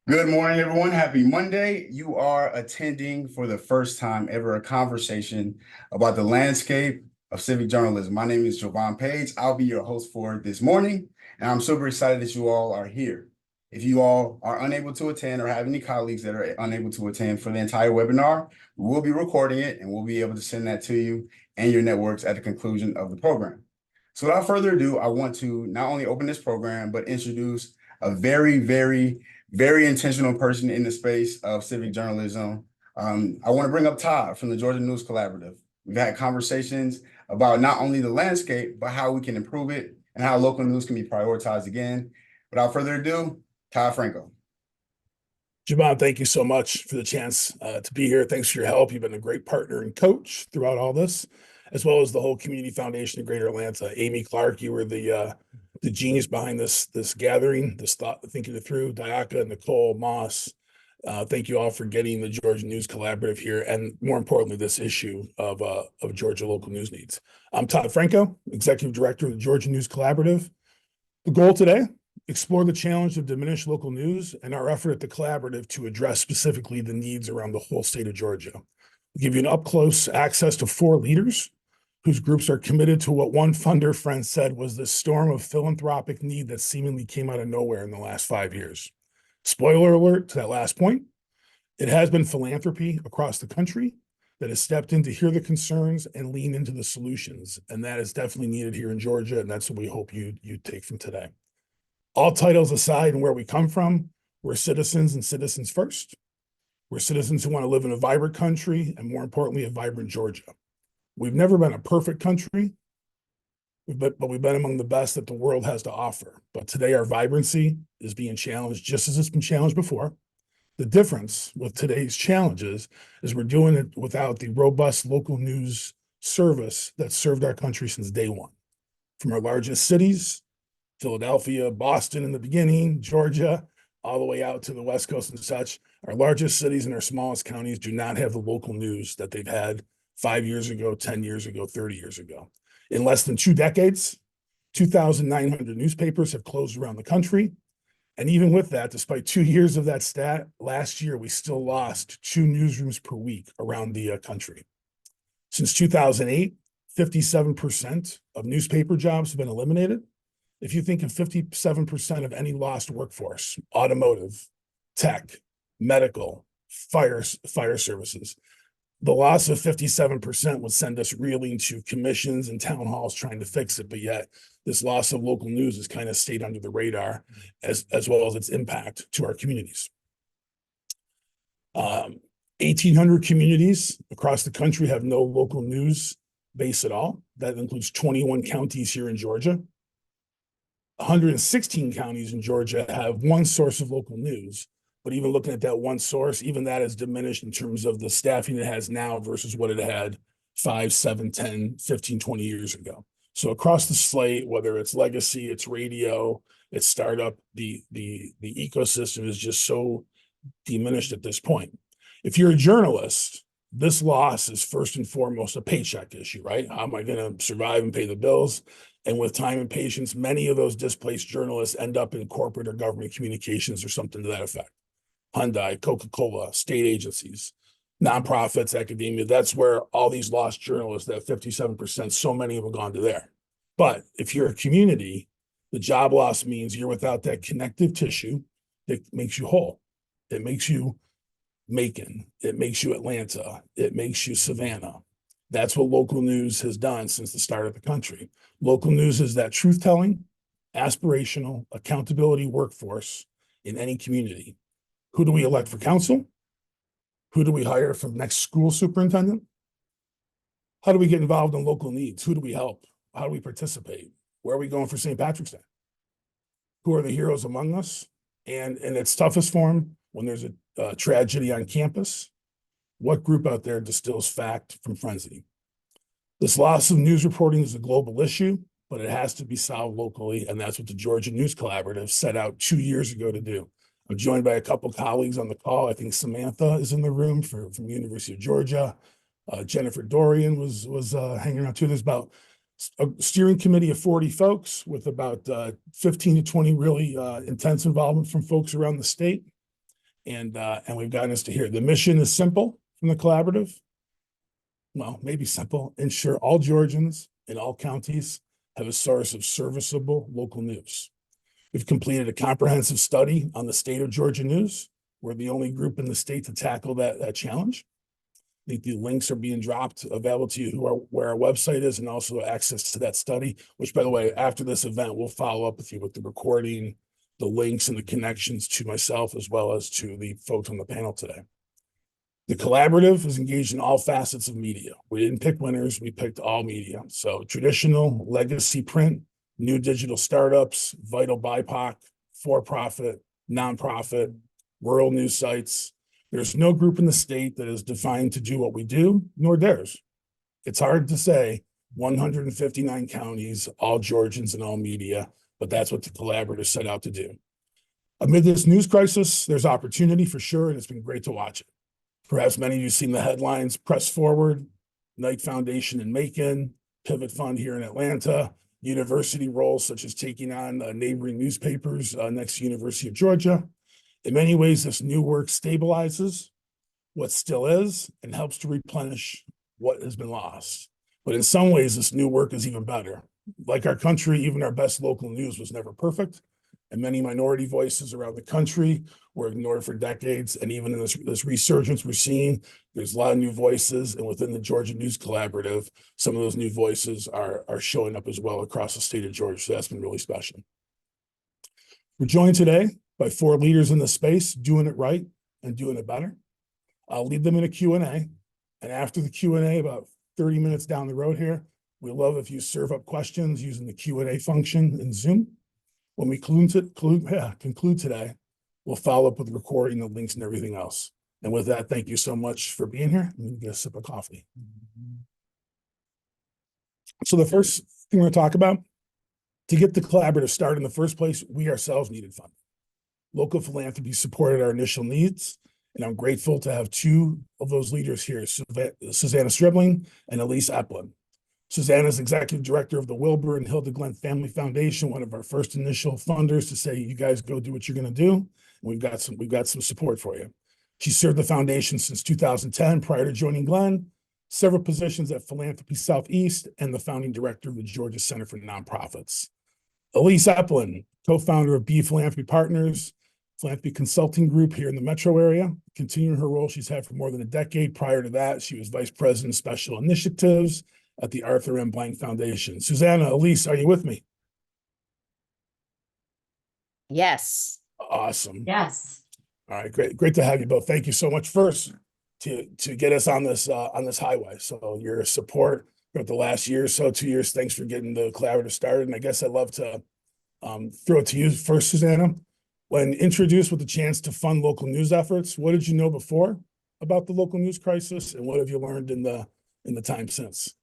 Good morning, everyone. Happy Monday. You are attending for the first time ever a conversation about the landscape of civic journalism. My name is Jovan Page. I'll be your host for this morning, and I'm super excited that you all are here. If you all are unable to attend or have any colleagues that are unable to attend for the entire webinar, we will be recording it and we'll be able to send that to you and your networks at the conclusion of the program. So without further ado, I want to not only open this program, but introduce a very intentional person in the space of civic journalism. I want to bring up Todd from the Georgia News Collaborative. We've had conversations about not only the landscape, but how we can improve it and how local news can be prioritized again. Without further ado, Todd Franco. Jovan, thank you so much for the chance to be here. Thanks for your help. You've been a great partner and coach throughout all this, as well as the whole Community Foundation of Greater Atlanta. Amy Clark, you were the genius behind this gathering, this thought, thinking it through. Diaka, Nicole, Moss, thank you all for getting the Georgia News Collaborative here, and more importantly, this issue of Georgia local news needs. I'm Todd Franco, Executive Director of the Georgia News Collaborative. The goal today: explore the challenge of diminished local news and our effort at the collaborative to address specifically the needs around the whole state of Georgia. We'll give you an up-close access to 4 leaders whose groups are committed to what one funder friend said was the storm of philanthropic need that seemingly came out of nowhere in the last 5 years. Spoiler alert to that last point: it has been philanthropy across the country that has stepped in to hear the concerns and lean into the solutions. And that is definitely needed here in Georgia. And that's what we hope you take from today. All titles aside and where we come from, we're citizens and citizens first. We're citizens who want to live in a vibrant country and, more importantly, a vibrant Georgia. We've never been a perfect country, but we've been among the best that the world has to offer. But today our vibrancy is being challenged just as it's been challenged before. The difference with today's challenges is we're doing it without the robust local news service that served our country since day one. From our largest cities, Philadelphia, Boston in the beginning, Georgia, all the way out to the West Coast and such, our largest cities and our smallest counties do not have the local news that they've had 5 years ago, 10 years ago, 30 years ago. In less than 2 decades, 2,900 newspapers have closed around the country. And even with that, despite 2 years of that stat, last year we still lost 2 newsrooms per week around the country. Since 2008, 57% of newspaper jobs have been eliminated. If you think of 57% of any lost workforce, automotive, tech, medical, fire services, the loss of 57% would send us reeling to commissions and town halls trying to fix it. But yet this loss of local news has kind of stayed under the radar, as well as its impact to our communities. 1,800 communities across the country have no local news base at all. That includes 21 counties here in Georgia. 116 counties in Georgia have one source of local news. But even looking at that one source, even that is diminished in terms of the staffing it has now versus what it had 5, 7, 10, 15, 20 years ago. So across the slate, whether it's legacy, it's radio, it's startup, the ecosystem is just so diminished at this point. If you're a journalist, this loss is first and foremost a paycheck issue, right? How am I going to survive and pay the bills? And with time and patience, many of those displaced journalists end up in corporate or government communications or something to that effect. Hyundai, Coca-Cola, state agencies, nonprofits, academia. That's where all these lost journalists, that 57%, so many of them gone to there. But if you're a community, the job loss means you're without that connective tissue that makes you whole. It makes you Macon. It makes you Atlanta. It makes you Savannah. That's what local news has done since the start of the country. Local news is that truth-telling, aspirational, accountability workforce in any community. Who do we elect for council? Who do we hire for the next school superintendent? How do we get involved in local needs? Who do we help? How do we participate? Where are we going for St. Patrick's Day? Who are the heroes among us? And in its toughest form, when there's a tragedy on campus, what group out there distills fact from frenzy? This loss of news reporting is a global issue, but it has to be solved locally, and that's what the Georgia News Collaborative set out 2 years ago to do. I'm joined by a couple colleagues on the call. I think Samantha is in the room from the University of Georgia. Jennifer Dorian was hanging around too. There's about a steering committee of 40 folks with about 15 to 20 really intense involvement from folks around the state. And we've gotten us to here. The mission is simple from the collaborative. Well, maybe simple. Ensure all Georgians in all counties have a source of serviceable local news. We've completed a comprehensive study on the state of Georgia news. We're the only group in the state to tackle that challenge. I think the links are being dropped available to you where our website is, and also access to that study, which, by the way, after this event, we'll follow up with you with the recording, the links and the connections to myself, as well as to the folks on the panel today. The collaborative is engaged in all facets of media. We didn't pick winners, we picked all media. So traditional, legacy print, new digital startups, vital BIPOC, for-profit, nonprofit, rural news sites. There's no group in the state that is defined to do what we do, nor dares. It's hard to say 159 counties, all Georgians and all media, but that's what the collaborative set out to do. Amid this news crisis, there's opportunity for sure, and it's been great to watch it. Perhaps many of you have seen the headlines: Press Forward, Knight Foundation in Macon, Pivot Fund here in Atlanta, university roles such as taking on neighboring newspapers next to University of Georgia. In many ways, this new work stabilizes what still is and helps to replenish what has been lost. But in some ways, this new work is even better. Like our country, even our best local news was never perfect, and many minority voices around the country were ignored for decades. And even in this resurgence we're seeing, there's a lot of new voices, and within the Georgia News Collaborative, some of those new voices are showing up as well across the state of Georgia. So that's been really special. We're joined today by 4 leaders in the space doing it right and doing it better. I'll lead them in a Q&A. And after the Q&A, about 30 minutes down the road here, we love if you serve up questions using the Q&A function in Zoom. When we conclude today, we'll follow up with recording the links and everything else. And with that, thank you so much for being here. Let me get a sip of coffee. So the first thing we're going to talk about, to get the collaborative started in the first place, we ourselves needed funding. Local philanthropy supported our initial needs, and I'm grateful to have 2 of those leaders here, Susanna Stribling and Elise Eplin. Susanna is executive director of the Wilbur and Hilda Glenn Family Foundation, one of our first initial funders to say, you guys go do what you're going to do. And we've got some support for you. She served the foundation since 2010. Prior to joining Glenn, several positions at Philanthropy Southeast and the founding director of the Georgia Center for Nonprofits. Elise Eplin, co-founder of B Philanthropy Partners, philanthropy consulting group here in the metro area, continuing her role she's had for more than a decade. Prior to that, she was vice president of special initiatives at the Arthur M. Blank Foundation. Susanna, Elise, are you with me? Yes. Awesome. Yes. All right, great to have you both. Thank you so much first to get us on this highway. So your support for the last year or so, 2 years, thanks for getting the collaborative started. And I guess I'd love to throw it to you first, Susanna. When introduced with the chance to fund local news efforts, what did you know before about the local news crisis, and what have you learned in the time since?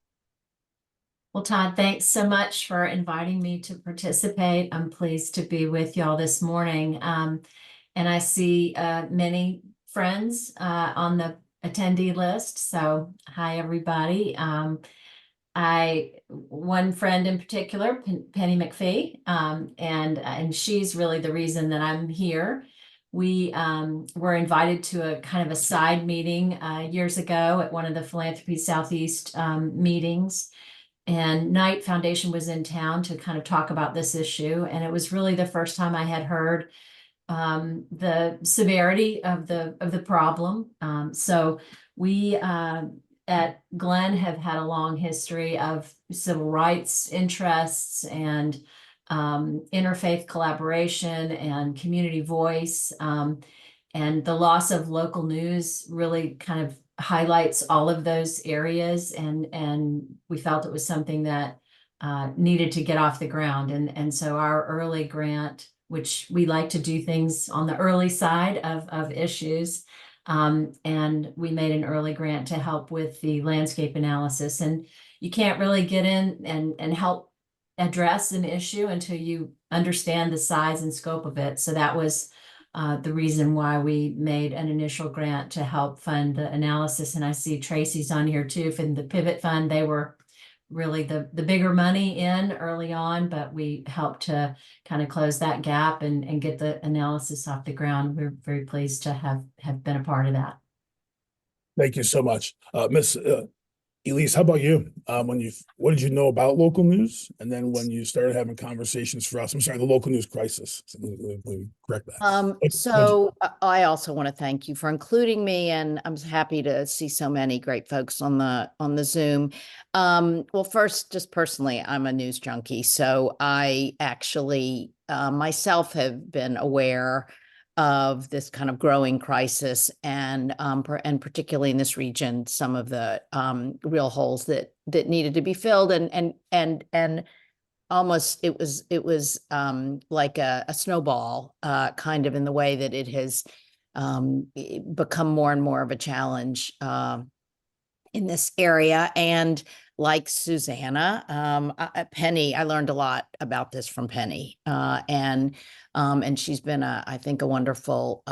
Well, Todd, thanks so much for inviting me to participate. I'm pleased to be with y'all this morning. And I see many friends on the attendee list. So hi, everybody. One friend in particular, Penny McPhee, and she's really the reason that I'm here. We were invited to a kind of a side meeting years ago at one of the Philanthropy Southeast meetings, and Knight Foundation was in town to kind of talk about this issue. And it was really the first time I had heard the severity of the problem. So we at Glenn have had a long history of civil rights interests and interfaith collaboration and community voice. And the loss of local news really kind of highlights all of those areas. And we felt it was something that needed to get off the ground. And so our early grant, which we like to do things on the early side of issues, and we made an early grant to help with the landscape analysis. And you can't really get in and help address an issue until you understand the size and scope of it. So that was the reason why we made an initial grant to help fund the analysis. And I see Tracy's on here too from the Pivot Fund. They were really the bigger money in early on, but we helped to kind of close that gap and get the analysis off the ground. We're very pleased to have been a part of that. Thank you so much. Miss Elise, how about you? What did you know about local news? And then when you started having conversations for us, I'm sorry, the local news crisis. So let me correct that. I also want to thank you for including me, and I'm happy to see so many great folks on the Zoom. Well, first, just personally, I'm a news junkie, so I actually myself have been aware of this kind of growing crisis, and particularly in this region, some of the real holes that needed to be filled, and almost it was like a snowball, kind of in the way that it has become more and more of a challenge in this area. And like Susanna, Penny, I learned a lot about this from Penny, and she's been I think a wonderful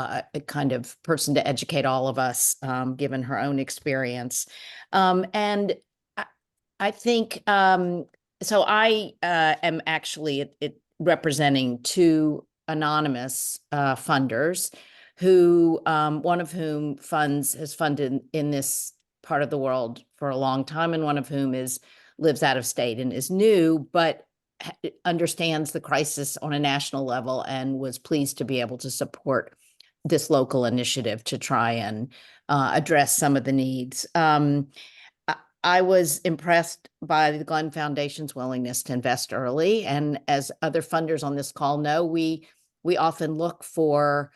kind of person to educate all of us, given her own experience. And I think so. I am actually representing two anonymous funders, who one of whom has funded in this part of the world for a long time, and one of whom lives out of state and is new, but understands the crisis on a national level and was pleased to be able to support this local initiative to try and address some of the needs. I was impressed by the Glenn Foundation's willingness to invest early, and as other funders on this call know, we often look for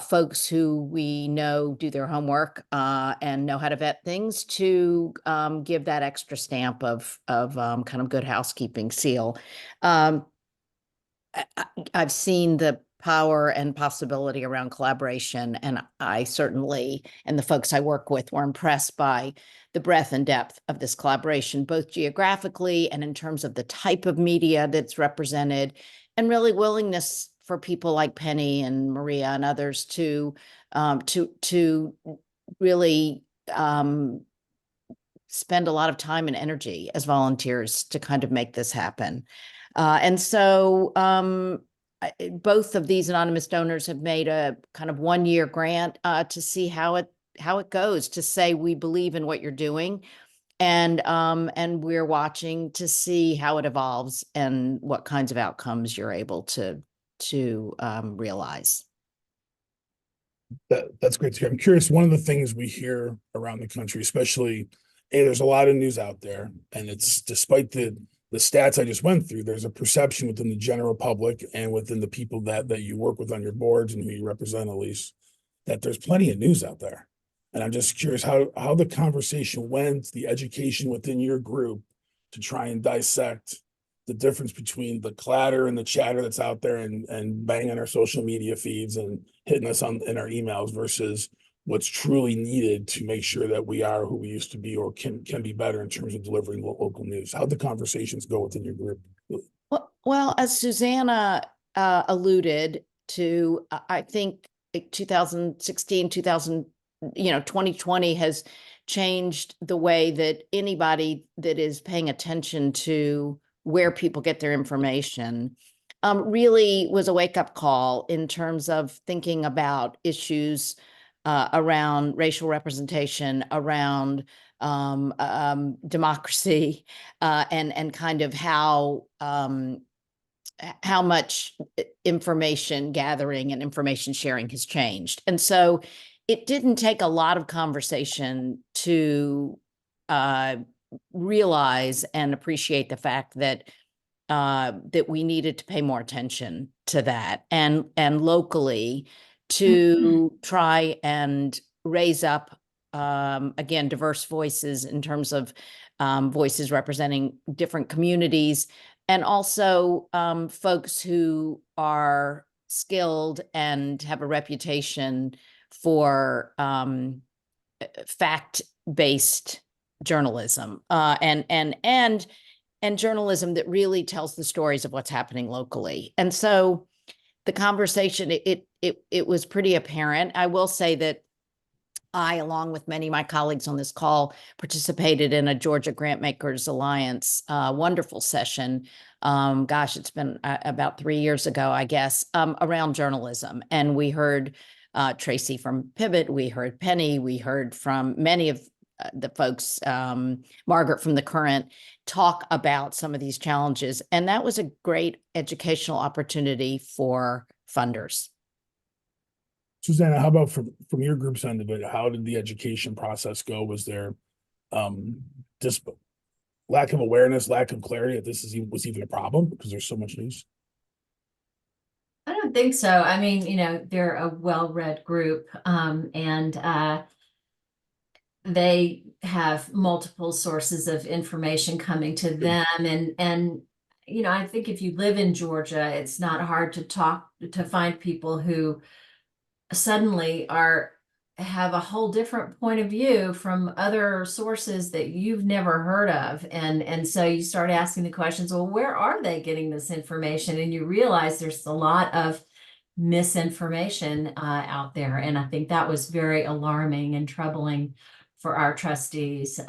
folks who we know do their homework and know how to vet things, to give that extra stamp of kind of good housekeeping seal. I've seen the power and possibility around collaboration, and I certainly, and the folks I work with, were impressed by the breadth and depth of this collaboration, both geographically and in terms of the type of media that's represented, and really willingness for people like Penny and Maria and others to really spend a lot of time and energy as volunteers to kind of make this happen. And so both of these anonymous donors have made a kind of 1-year grant to see how it goes, to say we believe in what you're doing, and we're watching to see how it evolves and what kinds of outcomes you're able to realize. That's great to hear. I'm curious, one of the things we hear around the country, especially, there's a lot of news out there, and it's, despite the stats I just went through, there's a perception within the general public and within the people that you work with on your boards and who you represent, Elise, that there's plenty of news out there. And I'm just curious how the conversation went, the education within your group, to try and dissect the difference between the clatter and the chatter that's out there and banging our social media feeds and hitting us in our emails, versus what's truly needed to make sure that we are who we used to be, or can be better in terms of delivering local news. How'd the conversations go within your group? Well, as Susanna alluded to, I think 2016, 2020 has changed the way that anybody that is paying attention to where people get their information really was a wake-up call in terms of thinking about issues around racial representation, around democracy, and kind of how much information gathering and information sharing has changed. And so it didn't take a lot of conversation to realize and appreciate the fact that we needed to pay more attention to that, and locally to try and raise up again diverse voices in terms of voices representing different communities, and also folks who are skilled and have a reputation for fact-based journalism, and journalism that really tells the stories of what's happening locally. And so the conversation, it was pretty apparent. I will say that I, along with many of my colleagues on this call, participated in a Georgia Grantmakers Alliance wonderful session. Gosh, it's been about 3 years ago, I guess, around journalism. And we heard Tracy from Pivot, we heard Penny, we heard from many of the folks, Margaret from The Current, talk about some of these challenges. And that was a great educational opportunity for funders. Susanna, how about from your group's end of it? How did the education process go? Was there just lack of awareness, lack of clarity that was even a problem because there's so much news? I don't think so. I mean, they're a well-read group, and they have multiple sources of information coming to them. And I think if you live in Georgia, it's not hard to find people who suddenly have a whole different point of view from other sources that you've never heard of. And so you start asking the questions, well, where are they getting this information? And you realize there's a lot of misinformation out there. And I think that was very alarming and troubling for our trustees.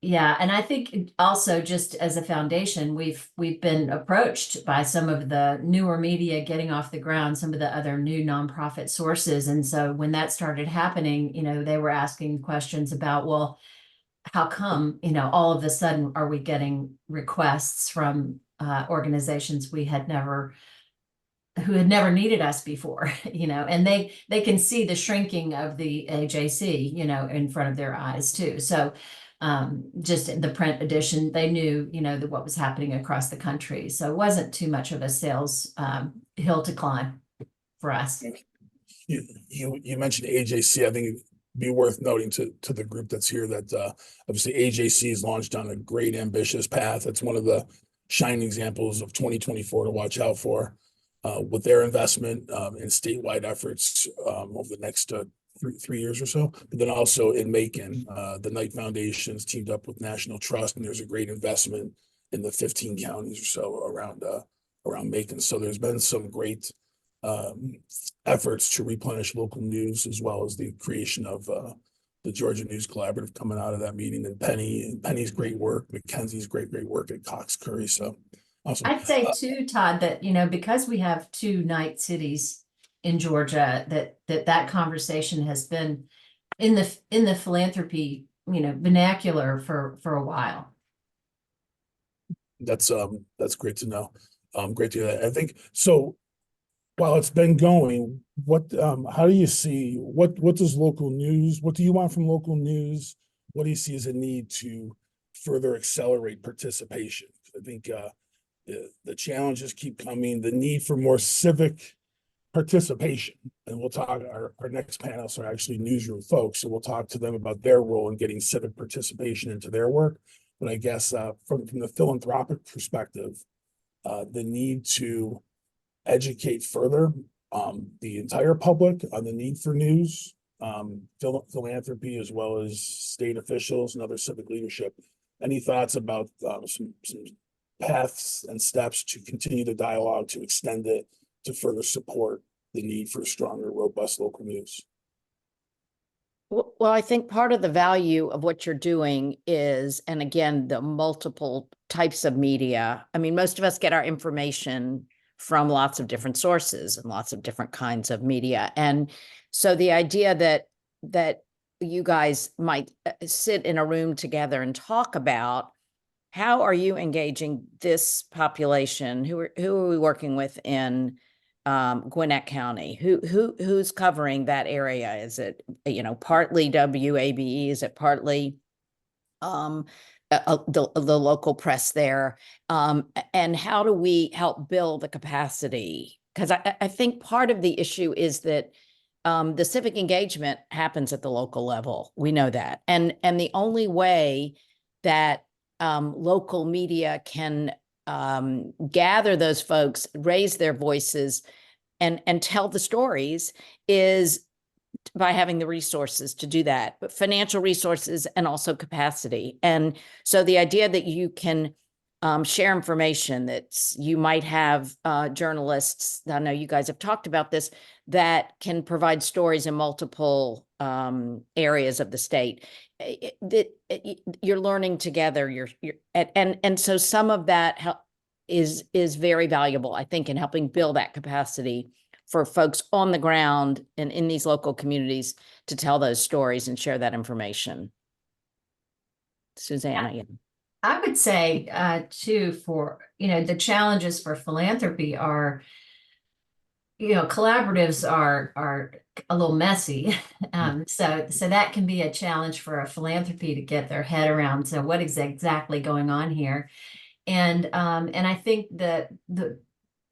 Yeah, and I think also just as a foundation, we've been approached by some of the newer media getting off the ground, some of the other new nonprofit sources. And so when that started happening, they were asking questions about, well, how come, all of a sudden are we getting requests from organizations who had never needed us before, and they can see the shrinking of the AJC, in front of their eyes too. So just in the print edition, they knew, what was happening across the country. So it wasn't too much of a sales hill to climb for us. You mentioned AJC. I think it'd be worth noting to the group that's here that obviously AJC is launched on a great ambitious path. It's one of the shining examples of 2024 to watch out for with their investment in statewide efforts over the next 3 years or so, but then also in Macon, the Knight Foundation's teamed up with National Trust, and there's a great investment in the 15 counties or so around Macon. So there's been some great efforts to replenish local news, as well as the creation of the Georgia News Collaborative coming out of that meeting, and Penny's great work, Mackenzie's great work at Cox Curry. So awesome. I'd say too, Todd, that because we have 2 Knight cities in Georgia, that conversation has been in the philanthropy, vernacular for a while. That's great to know. Great to hear that. I think so. While it's been going, how do you see what does local news? What do you want from local news? What do you see as a need to further accelerate participation? I think the challenges keep coming. The need for more civic participation, and we'll talk. Our next panelists are actually newsroom folks, so we'll talk to them about their role in getting civic participation into their work. But I guess from the philanthropic perspective, the need to educate further the entire public on the need for news, philanthropy, as well as state officials and other civic leadership. Any thoughts about some paths and steps to continue the dialogue, to extend it, to further support the need for stronger, robust local news? Well, I think part of the value of what you're doing is, and again, the multiple types of media. I mean, most of us get our information from lots of different sources and lots of different kinds of media. And so the idea that you guys might sit in a room together and talk about how are you engaging this population? Who are we working with in Gwinnett County? Who's covering that area? Is it, partly WABE? Is it partly the local press there? And how do we help build the capacity? Because I think part of the issue is that the civic engagement happens at the local level. We know that. And the only way that local media can gather those folks, raise their voices, and tell the stories is by having the resources to do that, but financial resources and also capacity. And so the idea that you can share information that you might have journalists, I know you guys have talked about this, that can provide stories in multiple areas of the state. You're learning together. And so some of that is very valuable, I think, in helping build that capacity for folks on the ground and in these local communities to tell those stories and share that information. Susanna, yeah. I would say, too, for, the challenges for philanthropy are, collaboratives are a little messy. So that can be a challenge for a philanthropy to get their head around. So what is exactly going on here? And I think that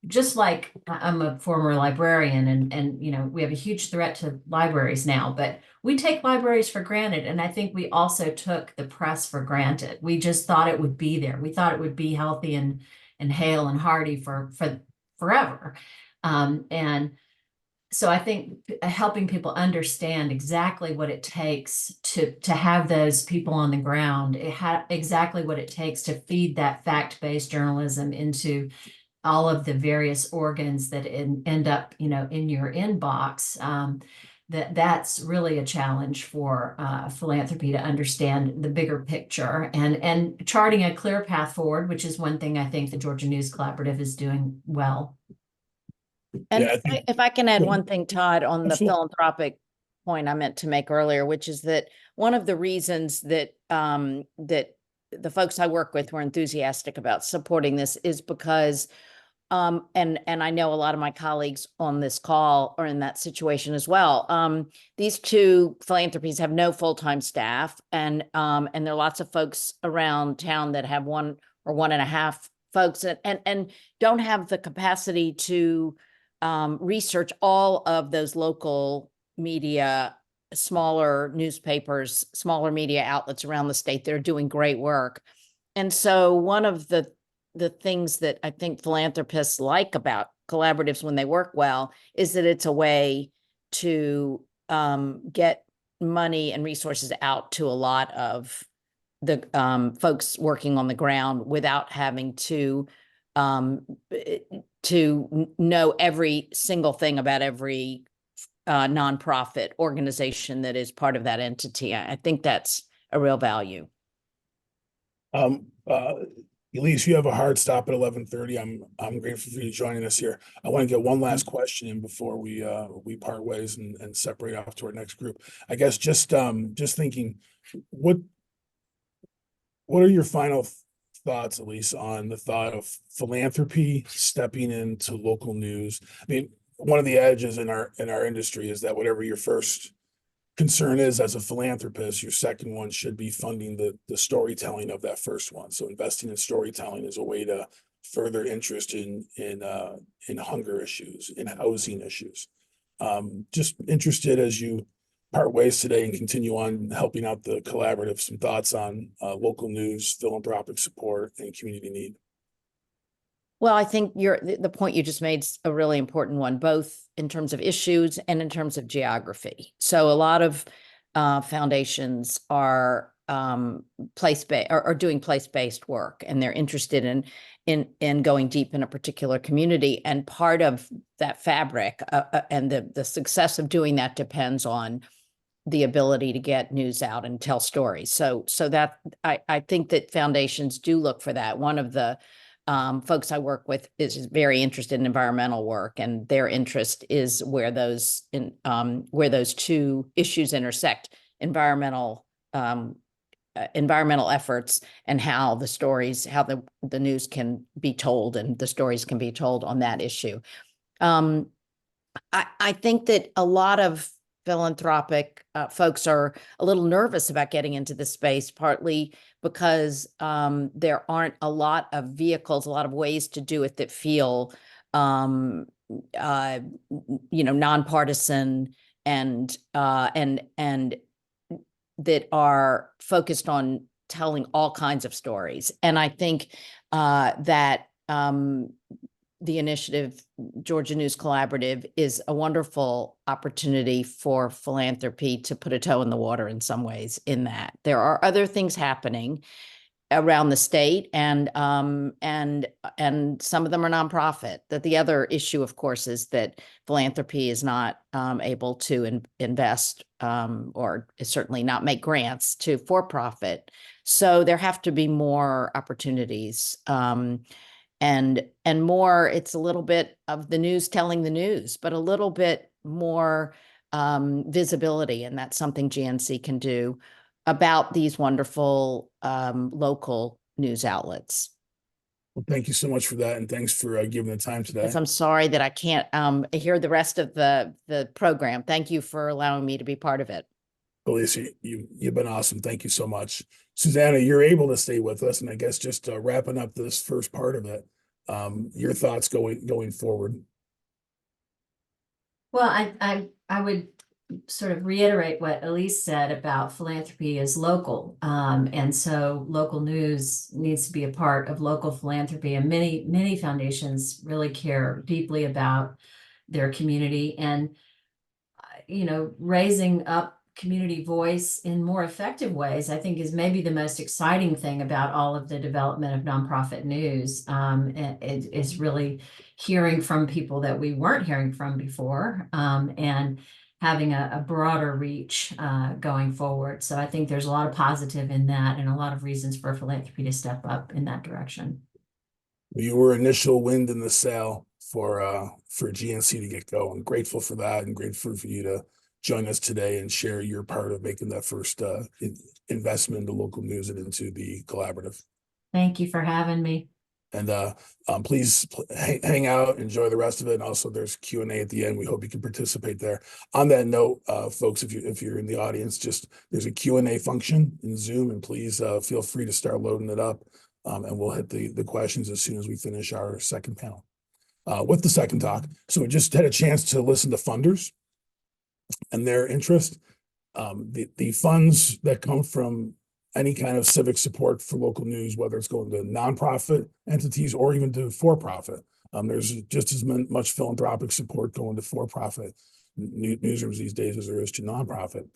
just like I'm a former librarian and we have a huge threat to libraries now, but we take libraries for granted. And I think we also took the press for granted. We just thought it would be there. We thought it would be healthy and hale and hearty for forever. And so I think helping people understand exactly what it takes to have those people on the ground, exactly what it takes to feed that fact-based journalism into all of the various organs that end up, in your inbox. That's really a challenge for philanthropy to understand the bigger picture and charting a clear path forward, which is one thing I think the Georgia News Collaborative is doing well. And Yeah, if I can add Yeah. one thing, Todd, on the Absolutely. philanthropic point I meant to make earlier, which is that one of the reasons that that the folks I work with were enthusiastic about supporting this is because and I know a lot of my colleagues on this call are in that situation as well. These two philanthropies have no full-time staff, and there are lots of folks around town that have one or one and a half folks and don't have the capacity to research all of those local media, smaller newspapers, smaller media outlets around the state that are doing great work. And so one of the things that I think philanthropists like about collaboratives when they work well is that it's a way to get money and resources out to a lot of the folks working on the ground without having to know every single thing about every nonprofit organization that is part of that entity. I think that's a real value. Elise, you have a hard stop at 11:30. I'm grateful for you joining us here. I want to get one last question in before we part ways and separate off to our next group. I guess just thinking, what are your final thoughts, Elise, on the thought of philanthropy stepping into local news? I mean, one of the edges in our industry is that whatever your first concern is as a philanthropist, your second one should be funding the storytelling of that first one. So investing in storytelling is a way to further interest in hunger issues, in housing issues. Just interested as you part ways today and continue on helping out the collaborative, some thoughts on local news, philanthropic support, and community need. Well, I think the point you just made is a really important one, both in terms of issues and in terms of geography. So a lot of foundations are place-based or doing place-based work, and they're interested in going deep in a particular community. And part of that fabric and the success of doing that depends on the ability to get news out and tell stories. So that I think that foundations do look for that. One of the folks I work with is very interested in environmental work, and their interest is where those two issues intersect: environmental efforts and how the stories, how the news can be told and the stories can be told on that issue. I think that a lot of philanthropic folks are a little nervous about getting into this space, partly because there aren't a lot of vehicles, a lot of ways to do it that feel, nonpartisan and that are focused on telling all kinds of stories. And I think that the initiative, Georgia News Collaborative, is a wonderful opportunity for philanthropy to put a toe in the water in some ways in that. There are other things happening around the state, and some of them are nonprofit. That the other issue, of course, is that philanthropy is not able to invest or is certainly not make grants to for-profit. So there have to be more opportunities. And more, it's a little bit of the news telling the news, but a little bit more visibility, and that's something GNC can do about these wonderful local news outlets. Well, thank you so much for that, and thanks for giving the time today. Yes, I'm sorry that I can't hear the rest of the program. Thank you for allowing me to be part of it. Elisa, you've been awesome. Thank you so much. Susanna, you're able to stay with us, and I guess just wrapping up this first part of it, your thoughts going forward. Well, I would sort of reiterate what Elise said about philanthropy is local. And so local news needs to be a part of local philanthropy, and many foundations really care deeply about their community, and raising up community voice in more effective ways, I think, is maybe the most exciting thing about all of the development of nonprofit news. It is really hearing from people that we weren't hearing from before, and having a broader reach going forward. So I think there's a lot of positive in that, and a lot of reasons for philanthropy to step up in that direction. You were initial wind in the sail for GNC to get going. Grateful for that, and grateful for you to join us today and share your part of making that first investment into local news and into the collaborative. Thank you for having me. And please hang out, enjoy the rest of it. And also there's Q&A at the end. We hope you can participate there. On that note, folks, if you're in the audience, there's a Q&A function in Zoom, and please feel free to start loading it up. And we'll hit the questions as soon as we finish our second panel. With the second talk. So we just had a chance to listen to funders and their interest. The funds that come from any kind of civic support for local news, whether it's going to nonprofit entities or even to for-profit. There's just as much philanthropic support going to for-profit newsrooms these days as there is to nonprofit.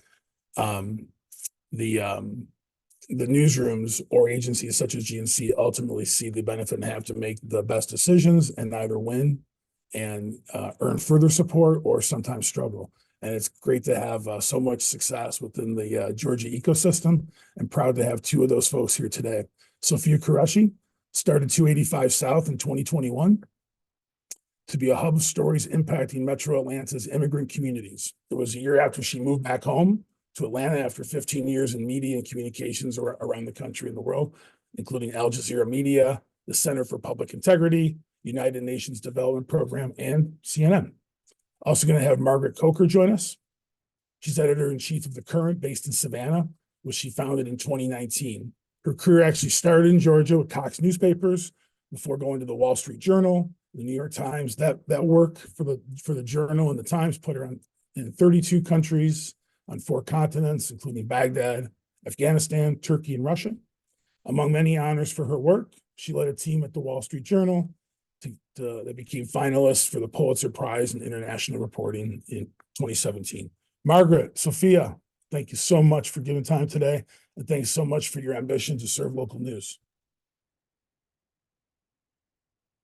The newsrooms or agencies such as GNC ultimately see the benefit and have to make the best decisions and either win and earn further support or sometimes struggle. And it's great to have so much success within the Georgia ecosystem. I'm proud to have two of those folks here today. Sophia Qureshi started 285 South in 2021 to be a hub of stories impacting Metro Atlanta's immigrant communities. It was a year after she moved back home to Atlanta after 15 years in media and communications around the country and the world, including Al Jazeera Media, the Center for Public Integrity, United Nations Development Program, and CNN. Also going to have Margaret Coker join us. She's editor-in-chief of The Current, based in Savannah, which she founded in 2019. Her career actually started in Georgia with Cox Newspapers before going to the Wall Street Journal, the New York Times. That work for the Journal and the Times put her in 32 countries on 4 continents, including Baghdad, Afghanistan, Turkey, and Russia. Among many honors for her work, she led a team at the Wall Street Journal that became finalists for the Pulitzer Prize in International Reporting in 2017. Margaret, Sophia, thank you so much for giving time today, and thanks so much for your ambition to serve local news.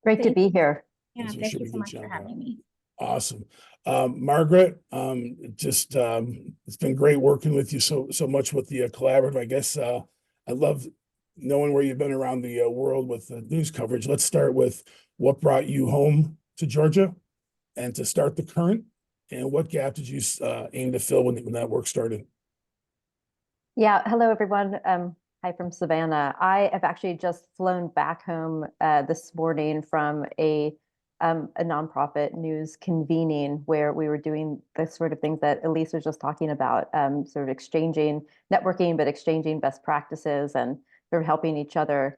Great to be here. Yeah, Yes, we thank should you be so good much for job. having me. Awesome. Margaret, it's been great working with you so much with the collaborative. I guess I love knowing where you've been around the world with the news coverage. Let's start with what brought you home to Georgia and to start The Current, and what gap did you aim to fill when that work started? Yeah, hello everyone. Hi from Savannah. I have actually just flown back home this morning from a nonprofit news convening where we were doing the sort of things that Elise was just talking about, sort of exchanging, networking, but exchanging best practices and sort of helping each other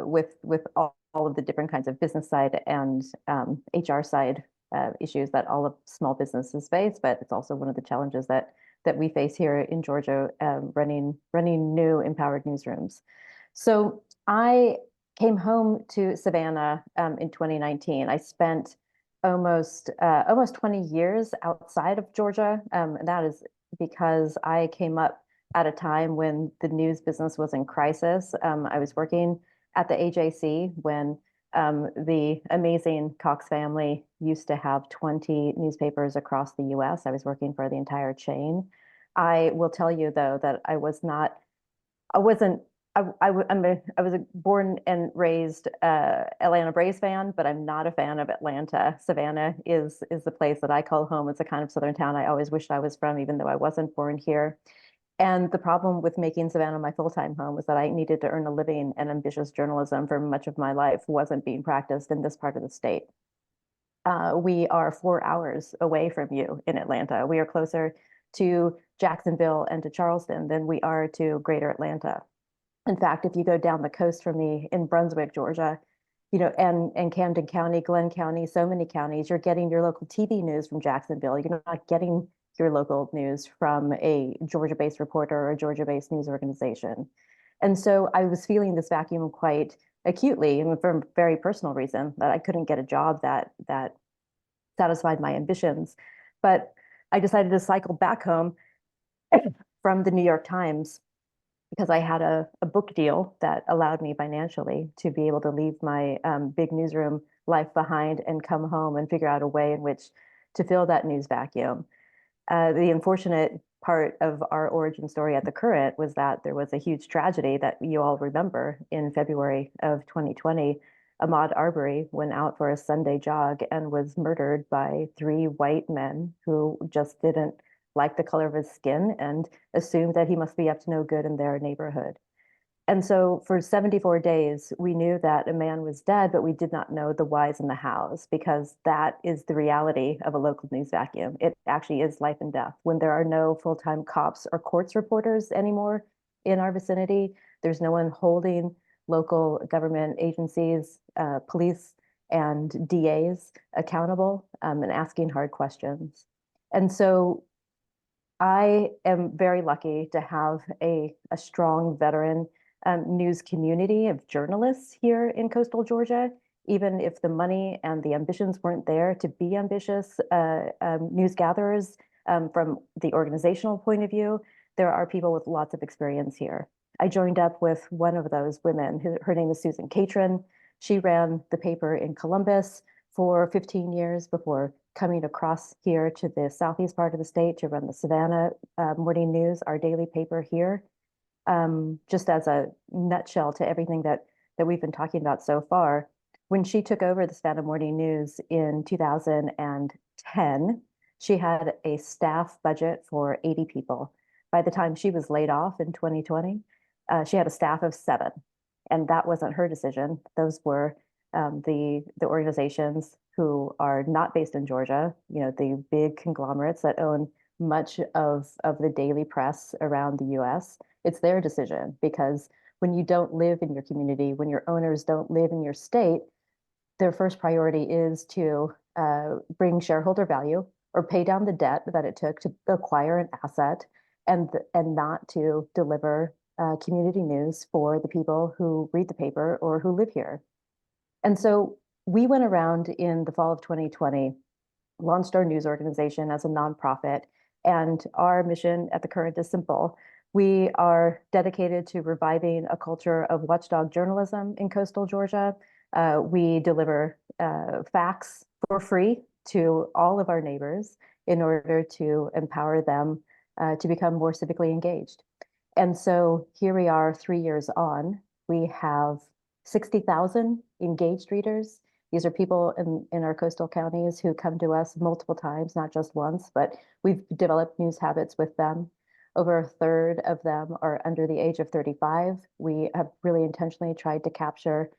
with all of the different kinds of business side and HR side issues that all of small businesses face. But it's also one of the challenges that we face here in Georgia, running new empowered newsrooms. So I came home to Savannah in 2019. I spent almost 20 years outside of Georgia. And that is because I came up at a time when the news business was in crisis. I was working at the AJC when the amazing Cox family used to have 20 newspapers across the US. I was working for the entire chain. I will tell you, though, that I was a born and raised Atlanta Braves fan, but I'm not a fan of Atlanta. Savannah is the place that I call home. It's a kind of southern town I always wished I was from, even though I wasn't born here. And the problem with making Savannah my full-time home was that I needed to earn a living, and ambitious journalism for much of my life wasn't being practiced in this part of the state. We are 4 hours away from you in Atlanta. We are closer to Jacksonville and to Charleston than we are to Greater Atlanta. In fact, if you go down the coast from me in Brunswick, Georgia, and Camden County, Glenn County, so many counties, you're getting your local TV news from Jacksonville. You're not getting your local news from a Georgia-based reporter or a Georgia-based news organization. And so I was feeling this vacuum quite acutely, and for a very personal reason, that I couldn't get a job that satisfied my ambitions. But I decided to cycle back home from the New York Times because I had a book deal that allowed me financially to be able to leave my big newsroom life behind and come home and figure out a way in which to fill that news vacuum. The unfortunate part of our origin story at The Current was that there was a huge tragedy that you all remember in February of 2020. Ahmaud Arbery went out for a Sunday jog and was murdered by 3 white men who just didn't like the color of his skin and assumed that he must be up to no good in their neighborhood. And so for 74 days, we knew that a man was dead, but we did not know the whys and the hows, because that is the reality of a local news vacuum. It actually is life and death. When there are no full-time cops or courts reporters anymore in our vicinity, there's no one holding local government agencies, police and DAs accountable and asking hard questions. And so I am very lucky to have a strong veteran news community of journalists here in coastal Georgia. Even if the money and the ambitions weren't there to be ambitious news gatherers from the organizational point of view, there are people with lots of experience here. I joined up with one of those women. Her name is Susan Catron. She ran the paper in Columbus for 15 years before coming across here to the southeast part of the state to run the Savannah Morning News, our daily paper here. Just as a nutshell to everything that we've been talking about so far, when she took over the Savannah Morning News in 2010, she had a staff budget for 80 people. By the time she was laid off in 2020, she had a staff of 7. And that wasn't her decision. Those were the organizations who are not based in Georgia, the big conglomerates that own much of the daily press around the US. It's their decision, because when you don't live in your community, when your owners don't live in your state, their first priority is to bring shareholder value or pay down the debt that it took to acquire an asset, and not to deliver community news for the people who read the paper or who live here. And so we went around in the fall of 2020, launched our news organization as a nonprofit, and our mission at The Current is simple. We are dedicated to reviving a culture of watchdog journalism in coastal Georgia. We deliver facts for free to all of our neighbors in order to empower them to become more civically engaged. And so here we are 3 years on. We have 60,000 engaged readers. These are people in our coastal counties who come to us multiple times, not just once, but we've developed news habits with them. Over a third of them are under the age of 35. We have really intentionally tried to capture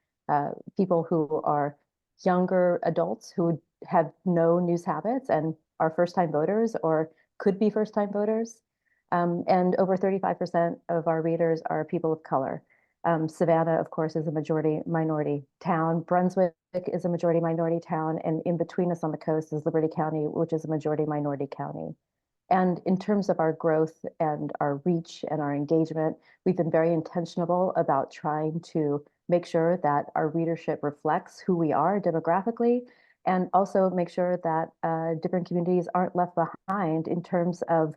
people who are younger adults who have no news habits and are first-time voters or could be first-time voters. And over 35% of our readers are people of color. Savannah, of course, is a majority minority town. Brunswick is a majority minority town. And in between us on the coast is Liberty County, which is a majority minority county. And in terms of our growth and our reach and our engagement, we've been very intentional about trying to make sure that our readership reflects who we are demographically, and also make sure that different communities aren't left behind in terms of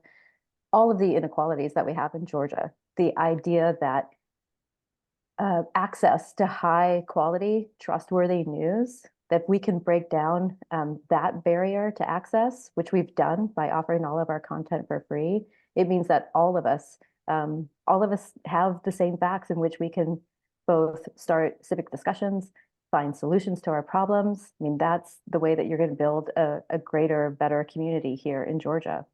all of the inequalities that we have in Georgia. The idea that access to high quality, trustworthy news, that we can break down that barrier to access, which we've done by offering all of our content for free. It means that all of us have the same facts in which we can both start civic discussions, find solutions to our problems. I mean, that's the way that you're going to build a greater, better community here in Georgia.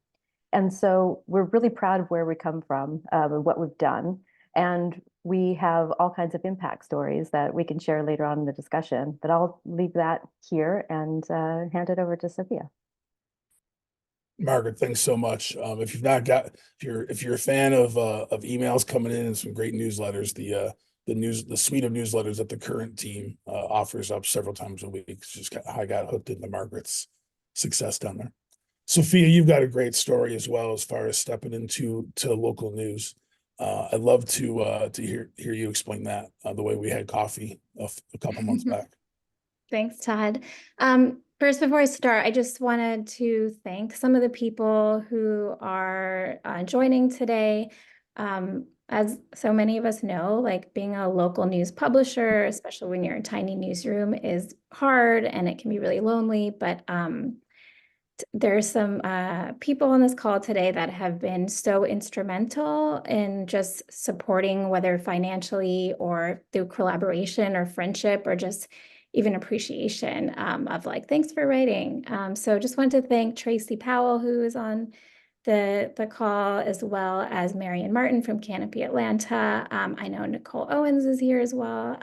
And so we're really proud of where we come from and what we've done. And we have all kinds of impact stories that we can share later on in the discussion, but I'll leave that here and hand it over to Sophia. Margaret, thanks so much. If you've not got, if you're a fan of emails coming in and some great newsletters, the suite of newsletters that the current team offers up several times a week. It's just I got hooked into Margaret's success down there. Sophia, you've got a great story as well as far as stepping into local news. I'd love to hear you explain that the way we had coffee a couple months back. Thanks, Todd. First, before I start, I just wanted to thank some of the people who are joining today. As so many of us know, like being a local news publisher, especially when you're in a tiny newsroom, is hard and it can be really lonely. But there's some people on this call today that have been so instrumental in just supporting, whether financially or through collaboration or friendship or just even appreciation of like, thanks for writing. So just wanted to thank Tracy Powell, who is on the call, as well as Marion Martin from Canopy Atlanta. I know Nicole Owens is here as well.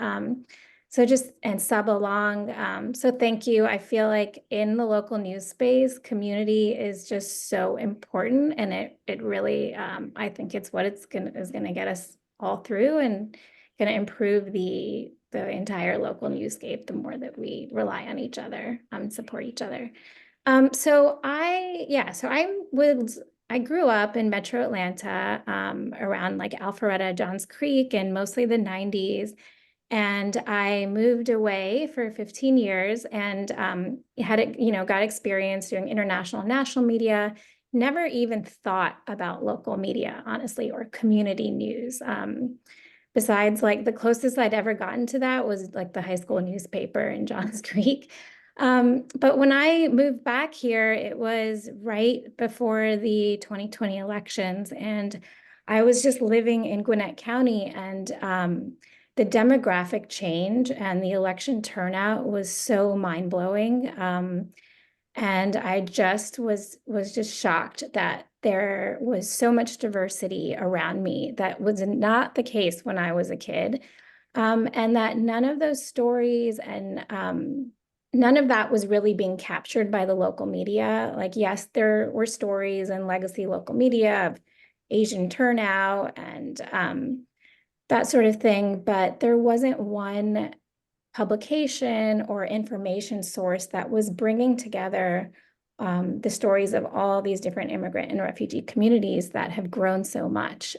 So just, and Saba Long. So thank you. I feel like in the local news space, community is just so important, and it really, I think it's what is gonna get us all through and gonna improve the entire local newscape the more that we rely on each other, support each other. So I grew up in Metro Atlanta, around like Alpharetta, Johns Creek, and mostly the 90s. And I moved away for 15 years and got experience doing international and national media. Never even thought about local media, honestly, or community news. Besides, like the closest I'd ever gotten to that was like the high school newspaper in Johns Creek. But when I moved back here, it was right before the 2020 elections, and I was just living in Gwinnett County, and the demographic change and the election turnout was so mind-blowing. And I just was just shocked that there was so much diversity around me that was not the case when I was a kid. And that none of those stories and none of that was really being captured by the local media. Like, yes, there were stories in legacy local media of Asian turnout and that sort of thing, but there wasn't one publication or information source that was bringing together the stories of all these different immigrant and refugee communities that have grown so much.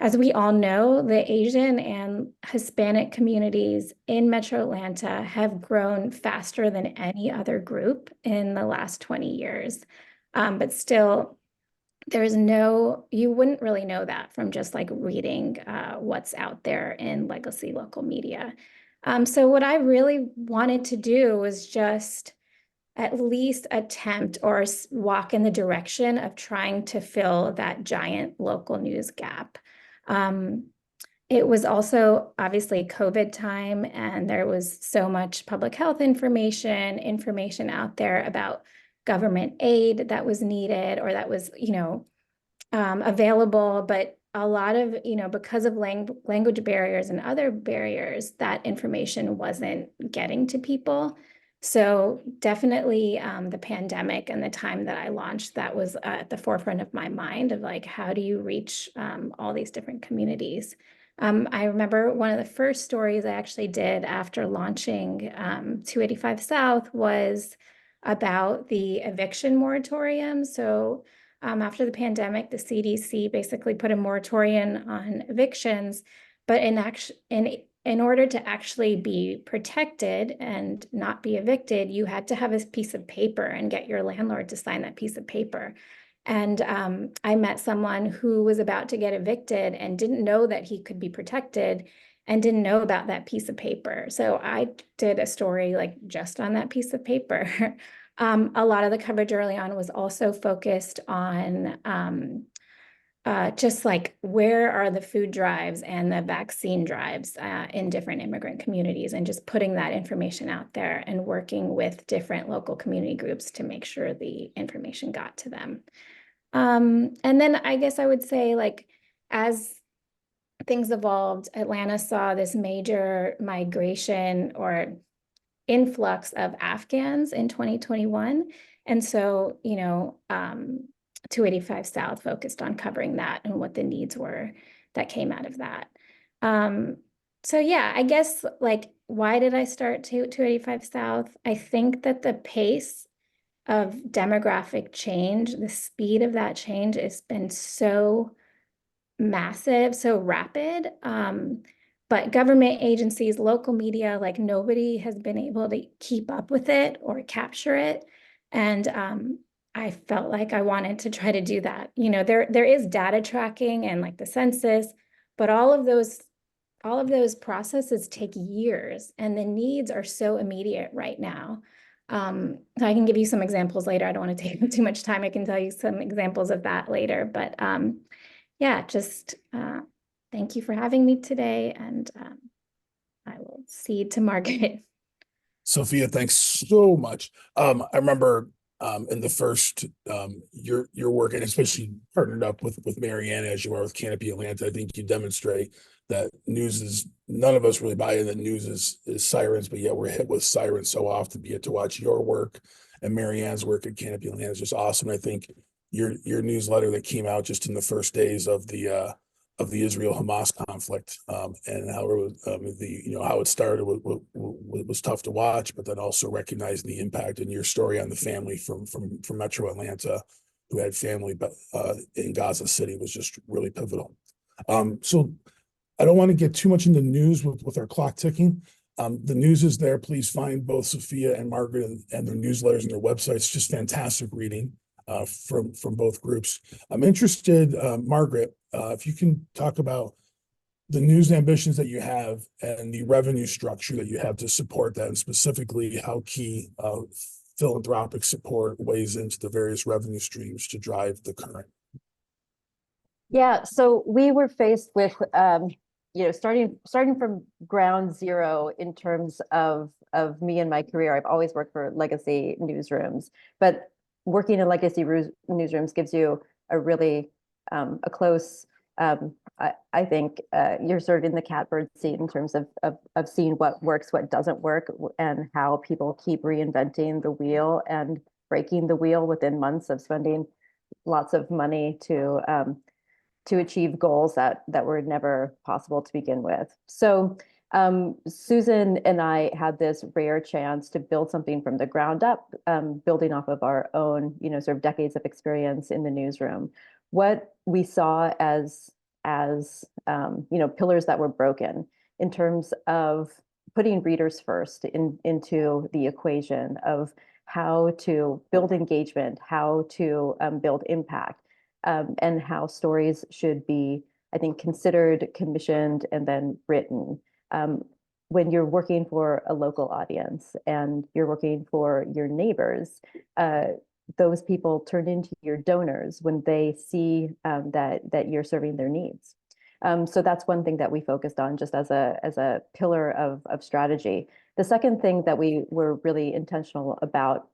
As we all know, the Asian and Hispanic communities in Metro Atlanta have grown faster than any other group in the last 20 years. But still, you wouldn't really know that from just like reading what's out there in legacy local media. So what I really wanted to do was just at least attempt or walk in the direction of trying to fill that giant local news gap. It was also obviously COVID time, and there was so much public health information out there about government aid that was needed or that was, available, but a lot of, because of language barriers and other barriers, that information wasn't getting to people. So definitely the pandemic and the time that I launched, that was at the forefront of my mind of like, how do you reach all these different communities? I remember one of the first stories I actually did after launching 285 South was about the eviction moratorium. So after the pandemic, the CDC basically put a moratorium on evictions, but in order to actually be protected and not be evicted, you had to have a piece of paper and get your landlord to sign that piece of paper. And I met someone who was about to get evicted and didn't know that he could be protected and didn't know about that piece of paper. So I did a story like just on that piece of paper. A lot of the coverage early on was also focused on just like where are the food drives and the vaccine drives in different immigrant communities, and just putting that information out there and working with different local community groups to make sure the information got to them. And then I guess I would say, like, as things evolved, Atlanta saw this major migration or influx of Afghans in 2021. And so, 285 South focused on covering that and what the needs were that came out of that. So yeah, I guess, like, why did I start 285 South? I think that the pace of demographic change, the speed of that change has been so massive, so rapid. But government agencies, local media, like, nobody has been able to keep up with it or capture it. And I felt like I wanted to try to do that. There is data tracking and like the census, but all of those processes take years, and the needs are so immediate right now. I can give you some examples later. I don't want to take too much time. I can tell you some examples of that later, but yeah, just thank you for having me today, and I will cede to Margaret. Sophia, thanks so much. I remember in the first your work, and especially partnered up with Marianne as you are with Canopy Atlanta, I think you demonstrate that news is, none of us really buy in that news is sirens, but yet we're hit with sirens so often. Be it to watch your work and Marianne's work at Canopy Atlanta is just awesome. I think your newsletter that came out just in the first days of the Israel-Hamas conflict, and how it was, how it started was tough to watch, but then also recognizing the impact in your story on the family from Metro Atlanta who had family in Gaza City was just really pivotal. So I don't want to get too much into news with our clock ticking. The news is there. Please find both Sophia and Margaret and their newsletters and their websites. Just fantastic reading from both groups. I'm interested, Margaret, if you can talk about the news ambitions that you have and the revenue structure that you have to support that, and specifically how key philanthropic support weighs into the various revenue streams to drive the current. Yeah, so we were faced with, starting from ground zero in terms of me and my career. I've always worked for legacy newsrooms, but working in legacy newsrooms gives you a really a close. I think you're sort of in the catbird seat in terms of seeing what works, what doesn't work, and how people keep reinventing the wheel and breaking the wheel within months of spending lots of money to achieve goals that were never possible to begin with. So Susan and I had this rare chance to build something from the ground up, building off of our own, sort of decades of experience in the newsroom. What we saw as pillars that were broken in terms of putting readers first into the equation of how to build engagement, how to build impact, and how stories should be, I think, considered, commissioned, and then written. When you're working for a local audience and you're working for your neighbors, those people turn into your donors when they see that you're serving their needs. So that's one thing that we focused on just as a pillar of strategy. The second thing that we were really intentional about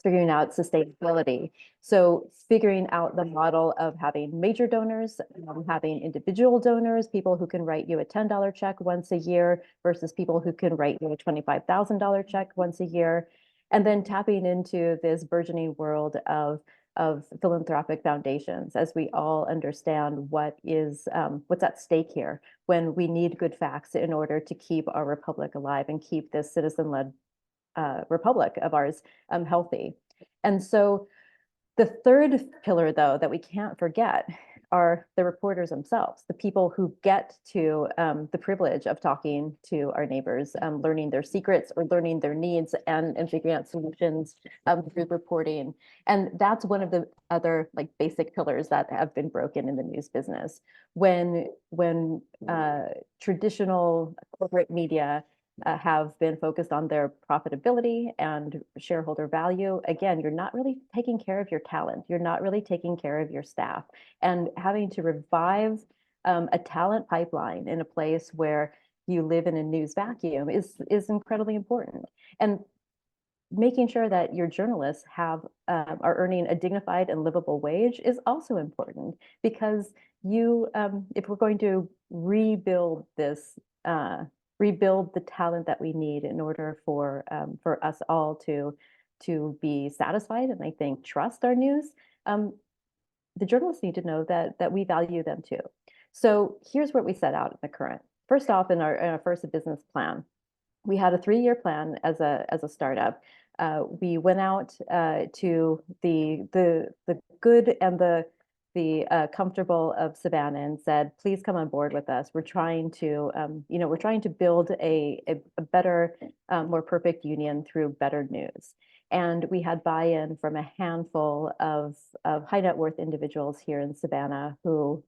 figuring out sustainability. So figuring out the model of having major donors, having individual donors, people who can write you a $10 check once a year versus people who can write you a $25,000 check once a year. And then tapping into this burgeoning world of philanthropic foundations, as we all understand what's at stake here when we need good facts in order to keep our republic alive and keep this citizen-led republic of ours healthy. And so the third pillar, though, that we can't forget are the reporters themselves, the people who get to the privilege of talking to our neighbors, learning their secrets or learning their needs and figuring out solutions through reporting. And that's one of the other like basic pillars that have been broken in the news business. When traditional corporate media have been focused on their profitability and shareholder value, again, you're not really taking care of your talent. You're not really taking care of your staff. And having to revive a talent pipeline in a place where you live in a news vacuum is incredibly important. And making sure that your journalists are earning a dignified and livable wage is also important, because if we're going to rebuild the talent that we need in order for us all to be satisfied and I think trust our news, the journalists need to know that we value them too. So here's what we set out in the current. First off, in our first business plan, we had a 3-year plan as a startup. We went out to the good and the comfortable of Savannah and said, please come on board with us. We're trying to, we're trying to build a better, more perfect union through better news. And we had buy-in from a handful of high net worth individuals here in Savannah who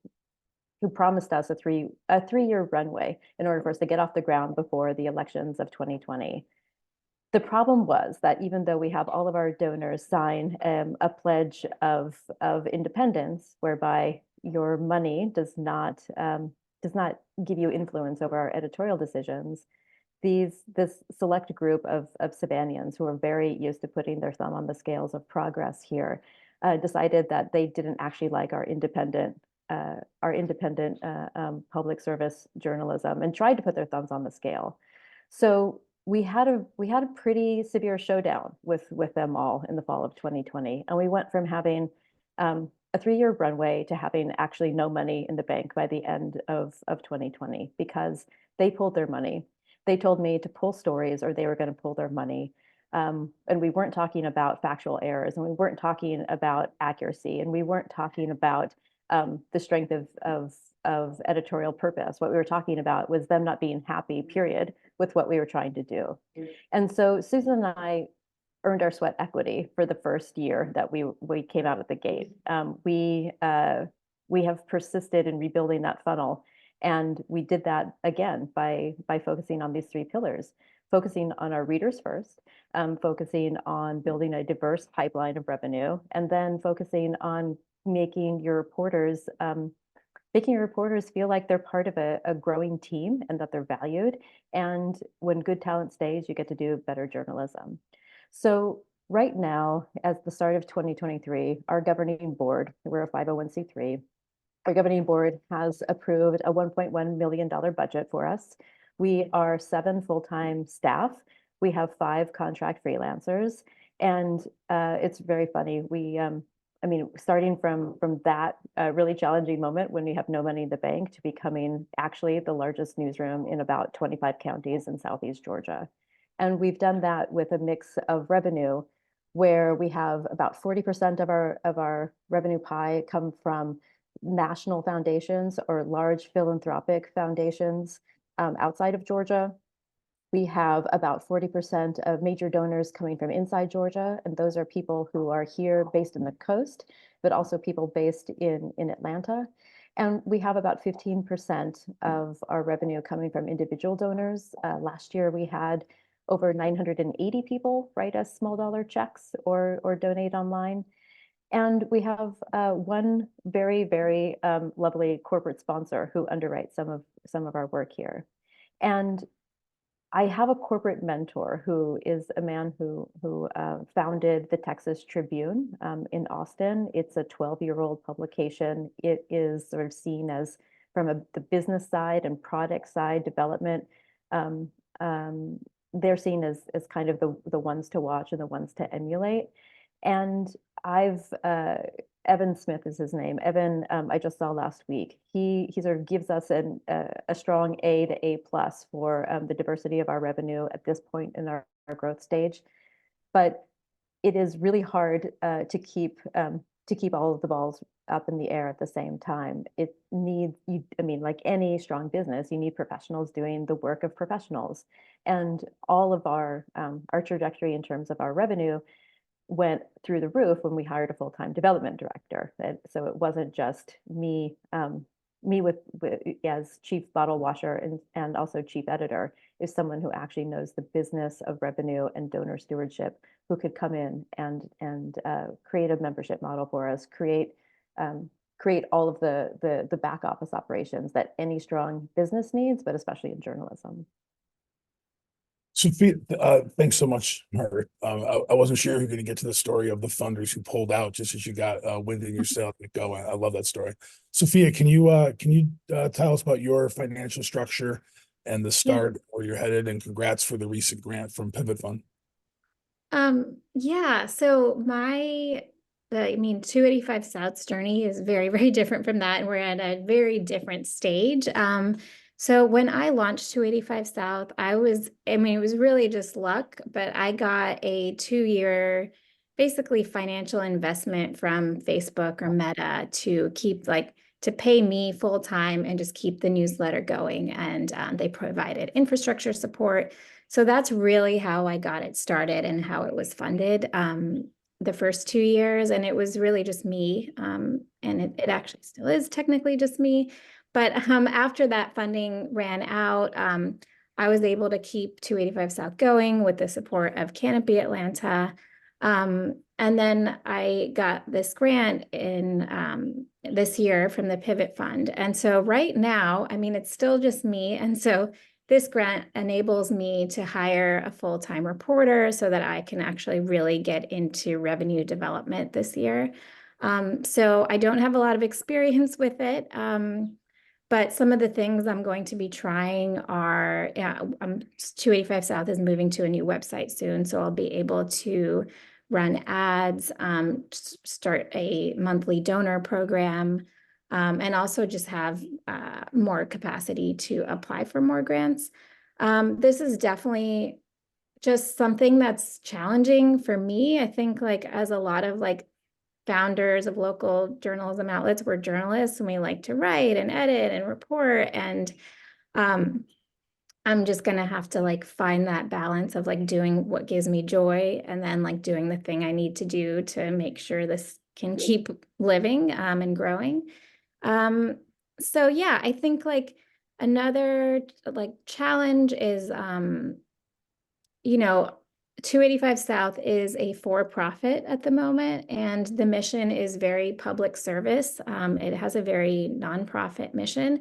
promised us a 3-year runway in order for us to get off the ground before the elections of 2020. The problem was that even though we have all of our donors sign a pledge of independence, whereby your money does not give you influence over our editorial decisions, this select group of Savannans who are very used to putting their thumb on the scales of progress here decided that they didn't actually like our independent public service journalism and tried to put their thumbs on the scale. So we had a pretty severe showdown with them all in the fall of 2020, and we went from having a 3-year runway to having actually no money in the bank by the end of 2020 because they pulled their money. They told me to pull stories or they were going to pull their money. And we weren't talking about factual errors, and we weren't talking about accuracy, and we weren't talking about the strength of editorial purpose. What we were talking about was them not being happy, period, with what we were trying to do. And so Susan and I earned our sweat equity for the first year that we came out of the gate. We have persisted in rebuilding that funnel. And we did that again by focusing on these 3 pillars, focusing on our readers first, focusing on building a diverse pipeline of revenue, and then focusing on making your reporters feel like they're part of a growing team and that they're valued. And when good talent stays, you get to do better journalism. So right now, as the start of 2023, our governing board, we're a 501c3, our governing board has approved a $1.1 million budget for us. We are 7 full-time staff. We have 5 contract freelancers. And it's very funny. Starting from that really challenging moment when we have no money in the bank to becoming actually the largest newsroom in about 25 counties in Southeast Georgia. And we've done that with a mix of revenue where we have about 40% of our revenue pie come from national foundations or large philanthropic foundations outside of Georgia. We have about 40% of major donors coming from inside Georgia, and those are people who are here based in the coast, but also people based in Atlanta. And we have about 15% of our revenue coming from individual donors. Last year, we had over 980 people write us small dollar checks or donate online. And we have one very, very lovely corporate sponsor who underwrites some of our work here. And I have a corporate mentor who is a man who founded the Texas Tribune in Austin. It's a 12-year-old publication. It is sort of seen as, from the business side and product side development, they're seen as kind of the ones to watch and the ones to emulate. And Evan Smith is his name. Evan, I just saw last week. He sort of gives us a strong A to A+ for the diversity of our revenue at this point in our growth stage. But it is really hard to keep to keep all of the balls up in the air at the same time. It needs, I mean, like any strong business, you need professionals doing the work of professionals. And all of our trajectory in terms of our revenue went through the roof when we hired a full-time development director. And so it wasn't just me, with as chief bottle washer and also chief editor, is someone who actually knows the business of revenue and donor stewardship, who could come in and create a membership model for us, create all of the back office operations that any strong business needs, but especially in journalism. Sophia, thanks so much, Margaret. I wasn't sure you were going to get to the story of the funders who pulled out just as you got wind in your sail to go. I love that story. Sophia, can you tell us about your financial structure and the start where you're headed? And congrats for the recent grant from Pivot Fund. Yeah, so 285 South's journey is very, very different from that, and we're at a very different stage. So when I launched 285 South, it was really just luck, but I got a 2-year basically financial investment from Facebook or Meta to keep to pay me full time and just keep the newsletter going. And they provided infrastructure support. So that's really how I got it started and how it was funded the first 2 years. And it was really just me. And it actually still is technically just me. But after that funding ran out, I was able to keep 285 South going with the support of Canopy Atlanta. And then I got this grant in this year from the Pivot Fund. And so right now, it's still just me. And so this grant enables me to hire a full-time reporter so that I can actually really get into revenue development this year. So I don't have a lot of experience with it. But some of the things I'm going to be trying are, 285 South is moving to a new website soon, so I'll be able to run ads, start a monthly donor program, and also just have more capacity to apply for more grants. This is definitely just something that's challenging for me. I think as a lot of founders of local journalism outlets, we're journalists and we like to write and edit and report. And I'm just gonna have to find that balance of doing what gives me joy and then doing the thing I need to do to make sure this can keep living and growing. So yeah, I think another challenge is 285 South is a for-profit at the moment, and the mission is very public service. It has a very nonprofit mission.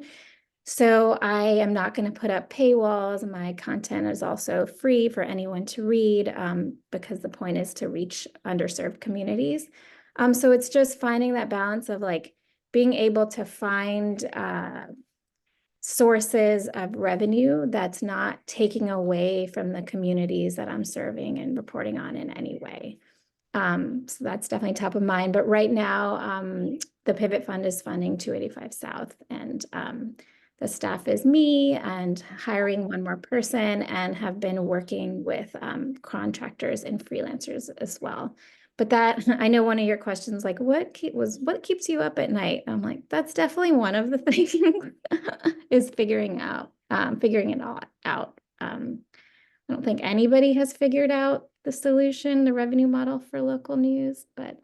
So I am not going to put up paywalls. My content is also free for anyone to read because the point is to reach underserved communities. So it's just finding that balance of being able to find sources of revenue that's not taking away from the communities that I'm serving and reporting on in any way. So that's definitely top of mind. But right now, the Pivot Fund is funding 285 South, and the staff is me and hiring one more person, and have been working with contractors and freelancers as well. But that, I know one of your questions, what keeps you up at night? I'm that's definitely one of the things is figuring it all out. I don't think anybody has figured out the solution, the revenue model for local news, but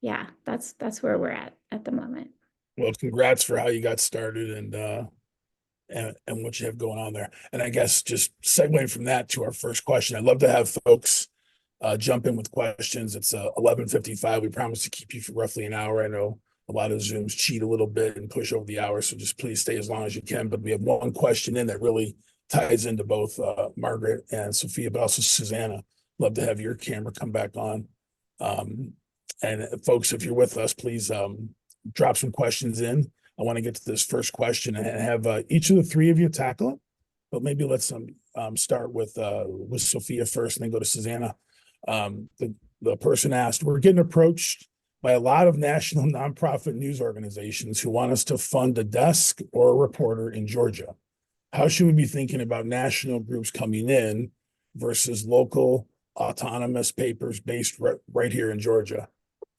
yeah, that's where we're at the moment. Well, congrats for how you got started and what you have going on there. And I guess just segueing from that to our first question, I'd love to have folks jump in with questions. It's 11:55. We promise to keep you for roughly an hour. I know a lot of Zooms cheat a little bit and push over the hour, so just please stay as long as you can. But we have one question in that really ties into both Margaret and Sophia, but also Susanna. Love to have your camera come back on. And folks, if you're with us, please drop some questions in. I want to get to this first question and have each of the three of you tackle it. But maybe let's start with Sophia first and then go to Susanna. The person asked, we're getting approached by a lot of national nonprofit news organizations who want us to fund a desk or a reporter in Georgia. How should we be thinking about national groups coming in versus local autonomous papers based right here in Georgia?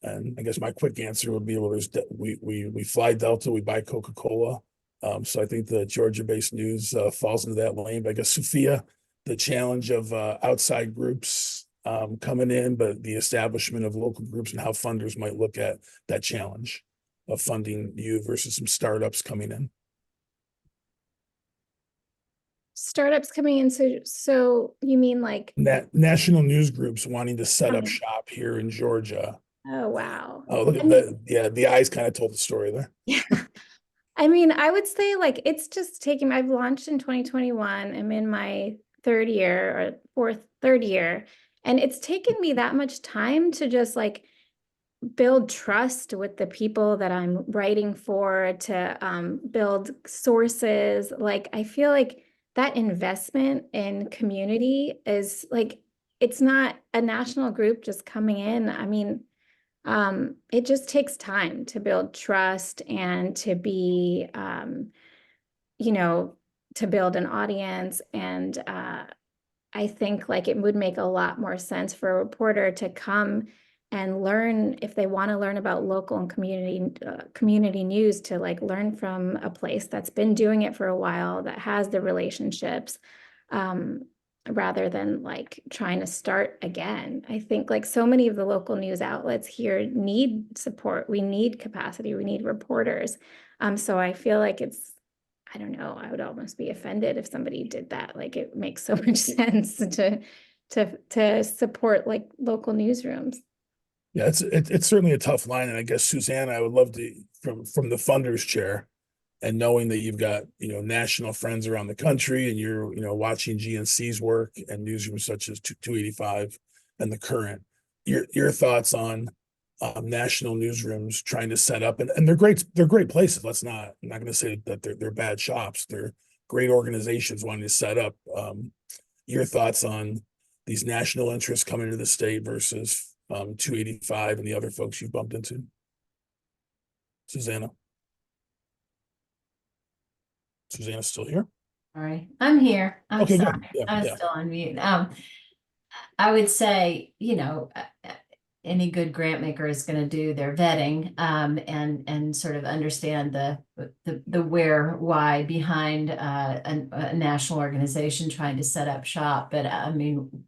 And I guess my quick answer would be, well, we fly Delta, we buy Coca-Cola. So I think the Georgia-based news falls into that lane. But I guess Sophia, the challenge of outside groups coming in, but the establishment of local groups and how funders might look at that challenge of funding you versus some startups coming in. Startups coming in, so you mean like, National news groups wanting to set up Coming. shop here in Georgia. oh, wow. Oh, look I at mean- that. Yeah, the eyes kind of told the story there. Yeah. I mean, I would say like it's just taking, I've launched in 2021. I'm in my third year. And it's taken me that much time to just like build trust with the people that I'm writing for, to build sources. Like, I feel like that investment in community is like, it's not a national group just coming in. I mean, it just takes time to build trust and to be, you know, to build an audience. And I think like it would make a lot more sense for a reporter to come and learn, if they want to learn about local and community news, to like learn from a place that's been doing it for a while, that has the relationships, rather than like trying to start again. I think like so many of the local news outlets here need support. We need capacity. We need reporters. So I feel like it's, I don't know, I would almost be offended if somebody did that. Like, it makes so much sense to support like local newsrooms. Yeah, it's certainly a tough line, and I guess Susanna, I would love to from the funders chair, and knowing that you've got national friends around the country, and you're watching GNC's work and newsrooms such as 285 and The Current. Your thoughts on national newsrooms trying to set up, and they're great places. I'm not going to say that they're bad shops. They're great organizations wanting to set up. Your thoughts on these national interests coming into the state versus 285 and the other folks you've bumped into? Susanna's still here? Sorry, I'm here. I'm Okay, good. sorry. Yeah, I'm yeah. still on mute. I would say, any good grant maker is going to do their vetting, and sort of understand the where, why behind a national organization trying to set up shop. But I mean,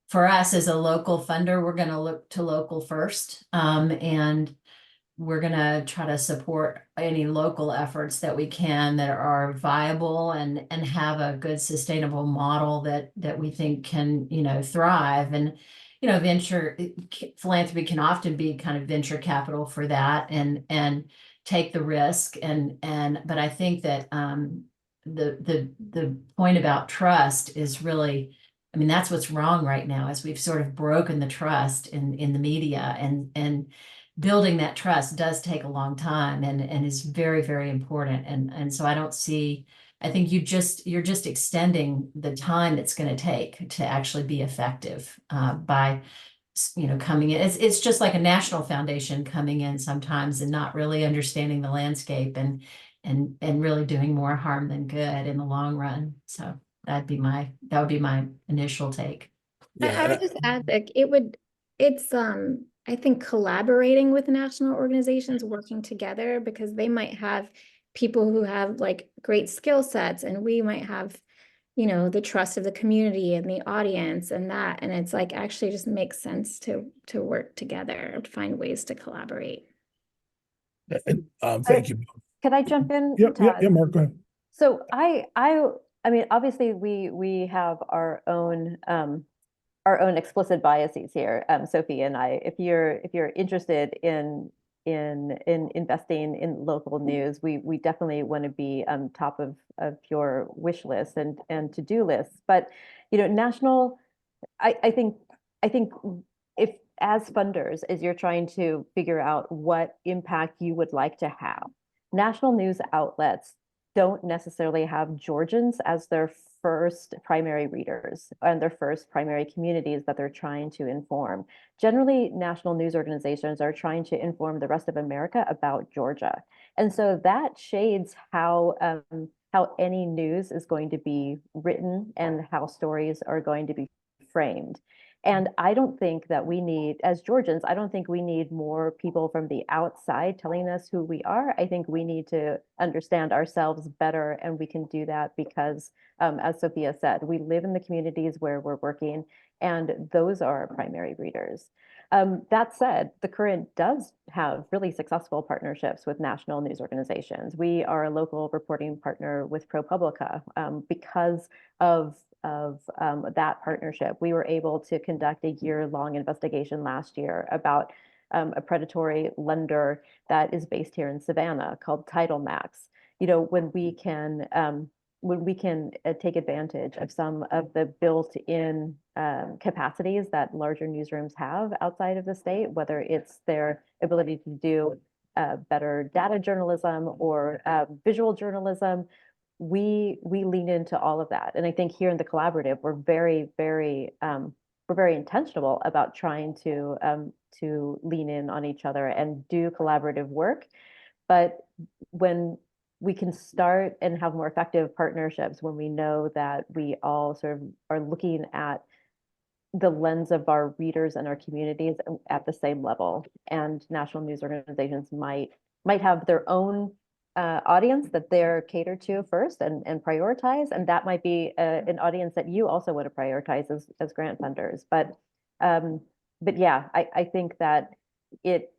for us as a local funder, we're going to look to local first, and we're going to try to support any local efforts that we can that are viable and have a good sustainable model that we think can thrive. And venture philanthropy can often be kind of venture capital for that, and take the risk, but I think that the point about trust is really, I mean, that's what's wrong right now, is we've sort of broken the trust in the media, and building that trust does take a long time, and is very, very important. And so I think you're just extending the time it's going to take to actually be effective, by coming in. It's just like a national foundation coming in sometimes and not really understanding the landscape, and really doing more harm than good in the long run. So that would be my initial take. Yeah, I would just add that it's I think collaborating with national organizations, working together, because they might have people who have like great skill sets, and we might have, the trust of the community and the audience and that. And it's like, actually just makes sense to work together, to find ways to collaborate. thank you. Could I jump in? Yeah, Todd? Mark, go ahead. So I mean, obviously we have our own explicit biases here, Sophie and I. If you're interested in investing in local news, we definitely want to be top of your wish list and to-do lists. But national, I think if as funders, as you're trying to figure out what impact you would like to have, national news outlets don't necessarily have Georgians as their first primary readers and their first primary communities that they're trying to inform. Generally, national news organizations are trying to inform the rest of America about Georgia. And so that shades how any news is going to be written and how stories are going to be framed. And I don't think that we need, as Georgians, I don't think we need more people from the outside telling us who we are. I think we need to understand ourselves better, and we can do that because, as Sophia said, we live in the communities where we're working, and those are our primary readers. That said, the Current does have really successful partnerships with national news organizations. We are a local reporting partner with ProPublica. Because of that partnership, we were able to conduct a year-long investigation last year about a predatory lender that is based here in Savannah called TitleMax. You know, when we can take advantage of some of the built-in capacities that larger newsrooms have outside of the state, whether it's their ability to do better data journalism or visual journalism, we lean into all of that. And I think here in the collaborative, we're very intentional about trying to lean in on each other and do collaborative work. But when we can start and have more effective partnerships, when we know that we all sort of are looking at the lens of our readers and our communities at the same level, and national news organizations might have their own audience that they're catered to first and prioritize, and that might be an audience that you also want to prioritize as grant funders. But yeah, I think that it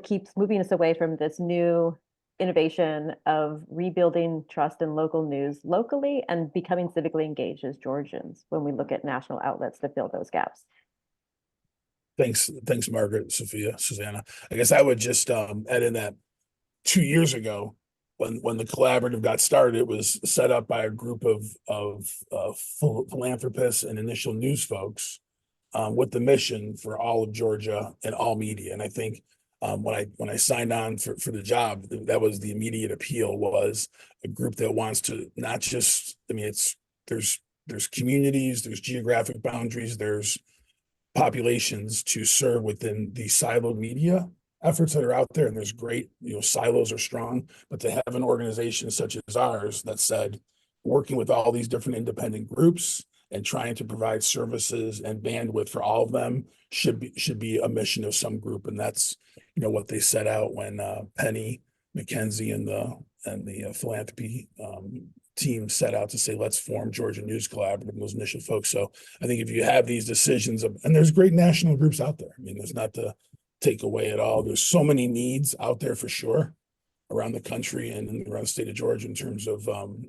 keeps moving us away from this new innovation of rebuilding trust in local news locally and becoming civically engaged as Georgians when we look at national outlets to fill those gaps. Thanks, Margaret, Sophia, Susanna. I guess I would just add in that 2 years ago, when the collaborative got started, it was set up by a group of philanthropists and initial news folks with the mission for all of Georgia and all media. And I think when I signed on for the job, that was the immediate appeal, was a group that wants to not just, I mean, there's communities, there's geographic boundaries, there's populations to serve within the siloed media efforts that are out there. And there's great, silos are strong, but to have an organization such as ours that said, working with all these different independent groups and trying to provide services and bandwidth for all of them should be a mission of some group. And that's, what they set out when Penny McKenzie and the philanthropy team set out to say, let's form Georgia News Collaborative, and those initial folks. So I think if you have these decisions and there's great national groups out there, I mean, there's not to take away at all. There's so many needs out there for sure around the country and around the state of Georgia in terms of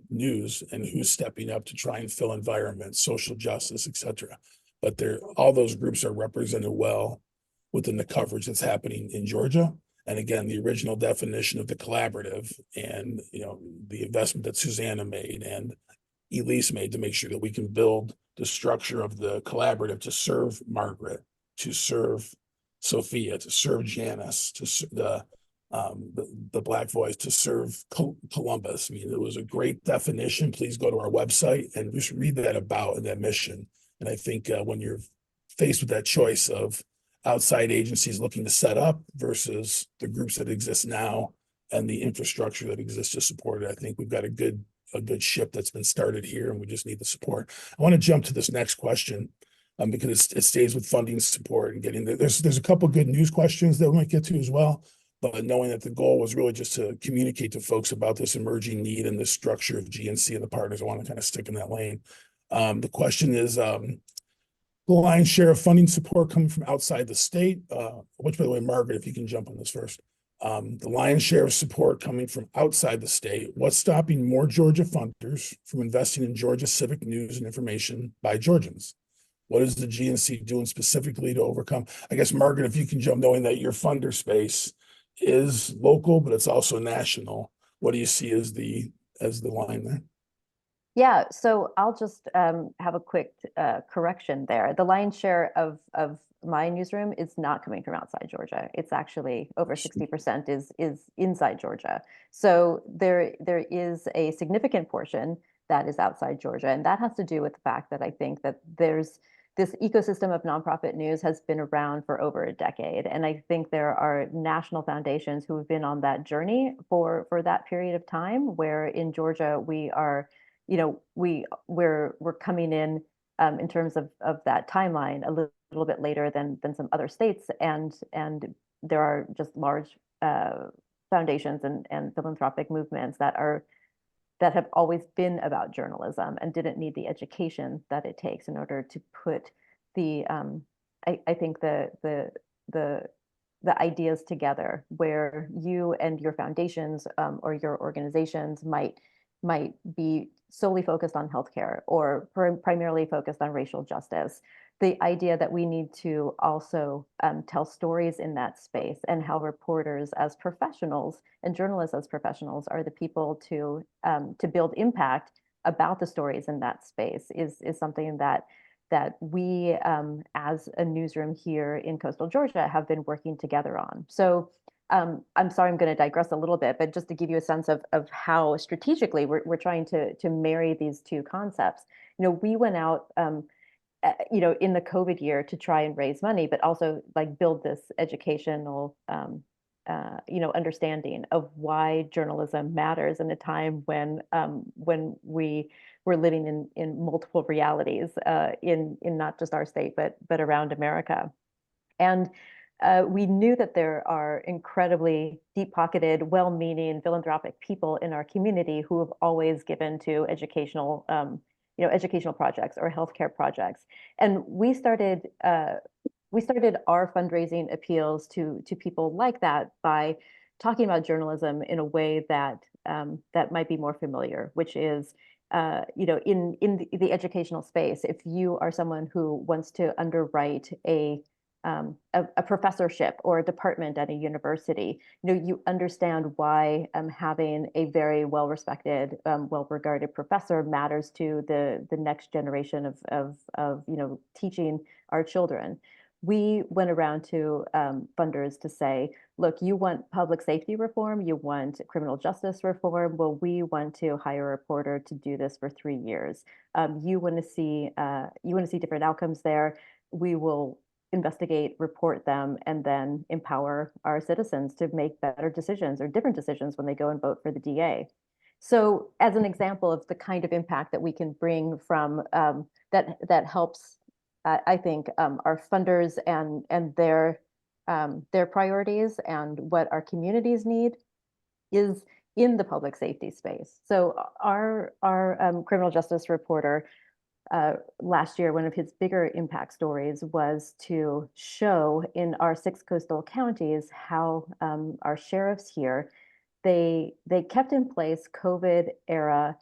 news and who's stepping up to try and fill environment, social justice, et cetera. But all those groups are represented well within the coverage that's happening in Georgia. And again, the original definition of the collaborative and, the investment that Susanna made and Elise made to make sure that we can build the structure of the collaborative to serve Margaret, to serve Sophia, to serve Janice, to the Black Voice, to serve Columbus. I mean, it was a great definition. Please go to our website and just read that about and that mission. And I think when you're faced with that choice of outside agencies looking to set up versus the groups that exist now and the infrastructure that exists to support it, I think we've got a good ship that's been started here, and we just need the support. I want to jump to this next question because it stays with funding support and getting there. There's a couple good news questions that we might get to as well, but knowing that the goal was really just to communicate to folks about this emerging need and the structure of GNC and the partners, I want to kind of stick in that lane. The question is, the lion's share of funding support coming from outside the state, which, by the way, Margaret, if you can jump on this first. The lion's share of support coming from outside the state. What's stopping more Georgia funders from investing in Georgia civic news and information by Georgians? What is the GNC doing specifically to overcome? I guess, Margaret, if you can jump, knowing that your funder space is local, but it's also national. What do you see as the line there? Yeah, so I'll just have a quick correction there. The lion's share of my newsroom is not coming from outside Georgia. It's actually over 60% is inside Georgia. So there is a significant portion that is outside Georgia, and that has to do with the fact that I think that there's this ecosystem of nonprofit news has been around for over a decade, and I think there are national foundations who have been on that journey for that period of time. Where in Georgia we are, we're coming in terms of that timeline a little little bit later than some other states, and there are just large foundations and philanthropic movements that have always been about journalism and didn't need the education that it takes in order to put the I think the ideas together, where you and your foundations or your organizations might be solely focused on healthcare or primarily focused on racial justice. The idea that we need to also tell stories in that space, and how reporters as professionals and journalists as professionals are the people to build impact about the stories in that space is something that we as a newsroom here in coastal Georgia have been working together on. So I'm sorry, I'm going to digress a little bit, but just to give you a sense of how strategically we're trying to marry these two concepts. We went out in the COVID year to try and raise money, but also like build this educational understanding of why journalism matters in a time when we were living in multiple realities in not just our state, but around America. And we knew that there are incredibly deep-pocketed, well-meaning, philanthropic people in our community who have always given to educational projects or healthcare projects. And we started our fundraising appeals to people like that by talking about journalism in a way that might be more familiar, which is in the educational space. If you are someone who wants to underwrite a professorship or a department at a university, you understand why having a very well-respected, well-regarded professor matters to the next generation of teaching our children. We went around to funders to say, look, you want public safety reform, you want criminal justice reform. Well, we want to hire a reporter to do this for 3 years. You want to see different outcomes there. We will investigate, report them, and then empower our citizens to make better decisions or different decisions when they go and vote for the DA. So, as an example of the kind of impact that we can bring from that helps, I think, our funders and their priorities and what our communities need is in the public safety space. So, our criminal justice reporter last year, one of his bigger impact stories was to show in our 6 coastal counties how our sheriffs here, they kept in place COVID era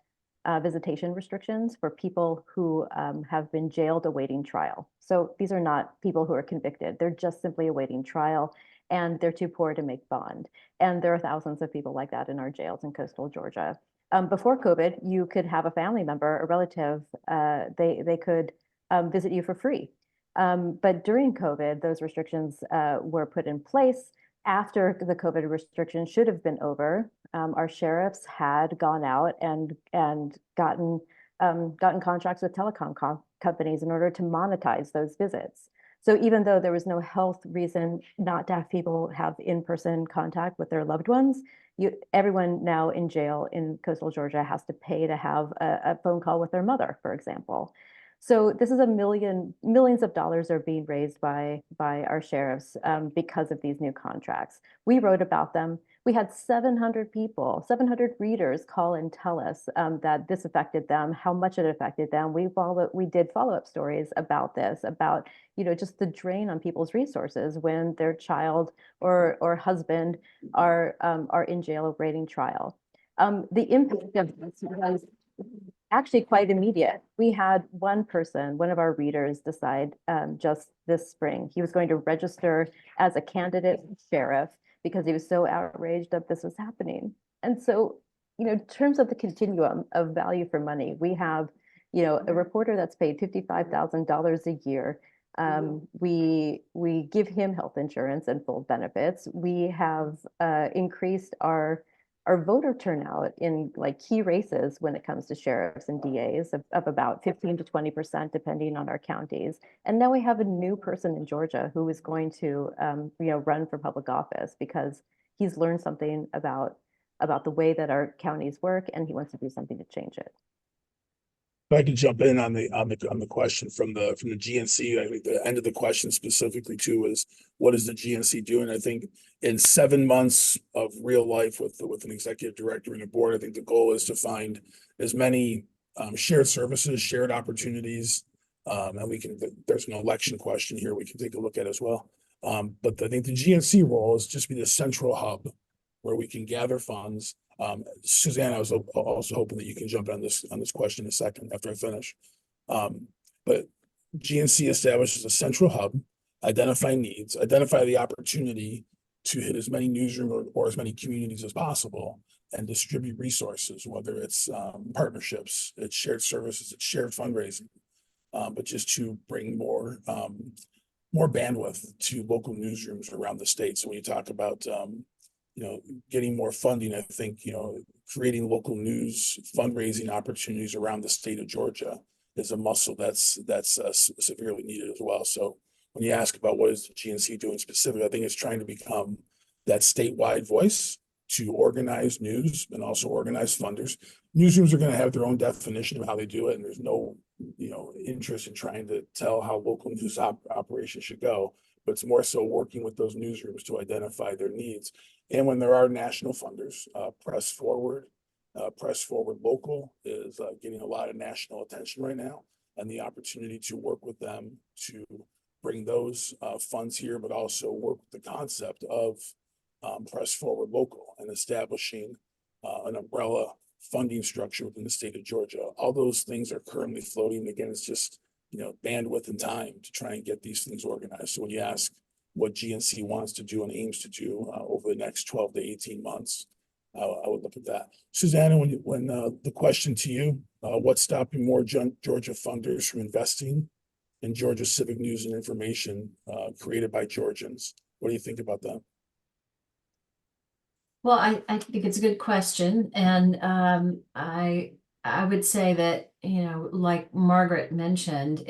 visitation restrictions for people who have been jailed awaiting trial. So these are not people who are convicted. They're just simply awaiting trial, and they're too poor to make bond. And there are thousands of people like that in our jails in coastal Georgia. Before COVID, you could have a family member, a relative, they could visit you for free. But during COVID, those restrictions were put in place. After the COVID restrictions should have been over, our sheriffs had gone out and gotten contracts with telecom companies in order to monetize those visits. So even though there was no health reason not to have people have in-person contact with their loved ones, everyone now in jail in coastal Georgia has to pay to have a phone call with their mother, for example. So this is millions of dollars are being raised by our sheriffs because of these new contracts. We wrote about them. We had 700 readers call and tell us that this affected them, how much it affected them. We did follow-up stories about this, about just the drain on people's resources when their child or husband are in jail awaiting trial. The impact of this was actually quite immediate. We had one of our readers decide just this spring, he was going to register as a candidate sheriff because he was so outraged that this was happening. And so, in terms of the continuum of value for money, we have, a reporter that's paid $55,000 a year. We give him health insurance and full benefits. We have increased our voter turnout in key races when it comes to sheriffs and DAs of about 15 to 20%, depending on our counties. And now we have a new person in Georgia who is going to run for public office because he's learned something about the way that our counties work, and he wants to do something to change it. If I could jump in on the question from the GNC, I think the end of the question specifically too is what is the GNC doing? I think in 7 months of real life with an executive director and a board, I think the goal is to find as many shared services, shared opportunities. And there's an election question here we can take a look at as well. But I think the GNC role is just be the central hub where we can gather funds. Suzanne, I was also hoping that you can jump on this question in a second after I finish. But GNC establishes a central hub, identify needs, identify the opportunity to hit as many newsrooms or as many communities as possible and distribute resources, whether it's partnerships, it's shared services, it's shared fundraising, but just to bring more bandwidth to local newsrooms around the state. So when you talk about getting more funding, I think, creating local news fundraising opportunities around the state of Georgia is a muscle that's severely needed as well. So when you ask about what is the GNC doing specifically, I think it's trying to become that statewide voice to organize news and also organize funders. Newsrooms are going to have their own definition of how they do it, and there's no, interest in trying to tell how local news operations should go. But it's more so working with those newsrooms to identify their needs. And when there are national funders, Press Forward Local is getting a lot of national attention right now, and the opportunity to work with them to bring those funds here, but also work with the concept of Press Forward Local and establishing an umbrella funding structure within the state of Georgia. All those things are currently floating. Again, it's just bandwidth and time to try and get these things organized. So when you ask what GNC wants to do and aims to do over the next 12 to 18 months, I would look at that. Susanna, when the question to you, what's stopping more Georgia funders from investing in Georgia civic news and information created by Georgians? What do you think about that? Well, I think it's a good question. And I would say that, like Margaret mentioned,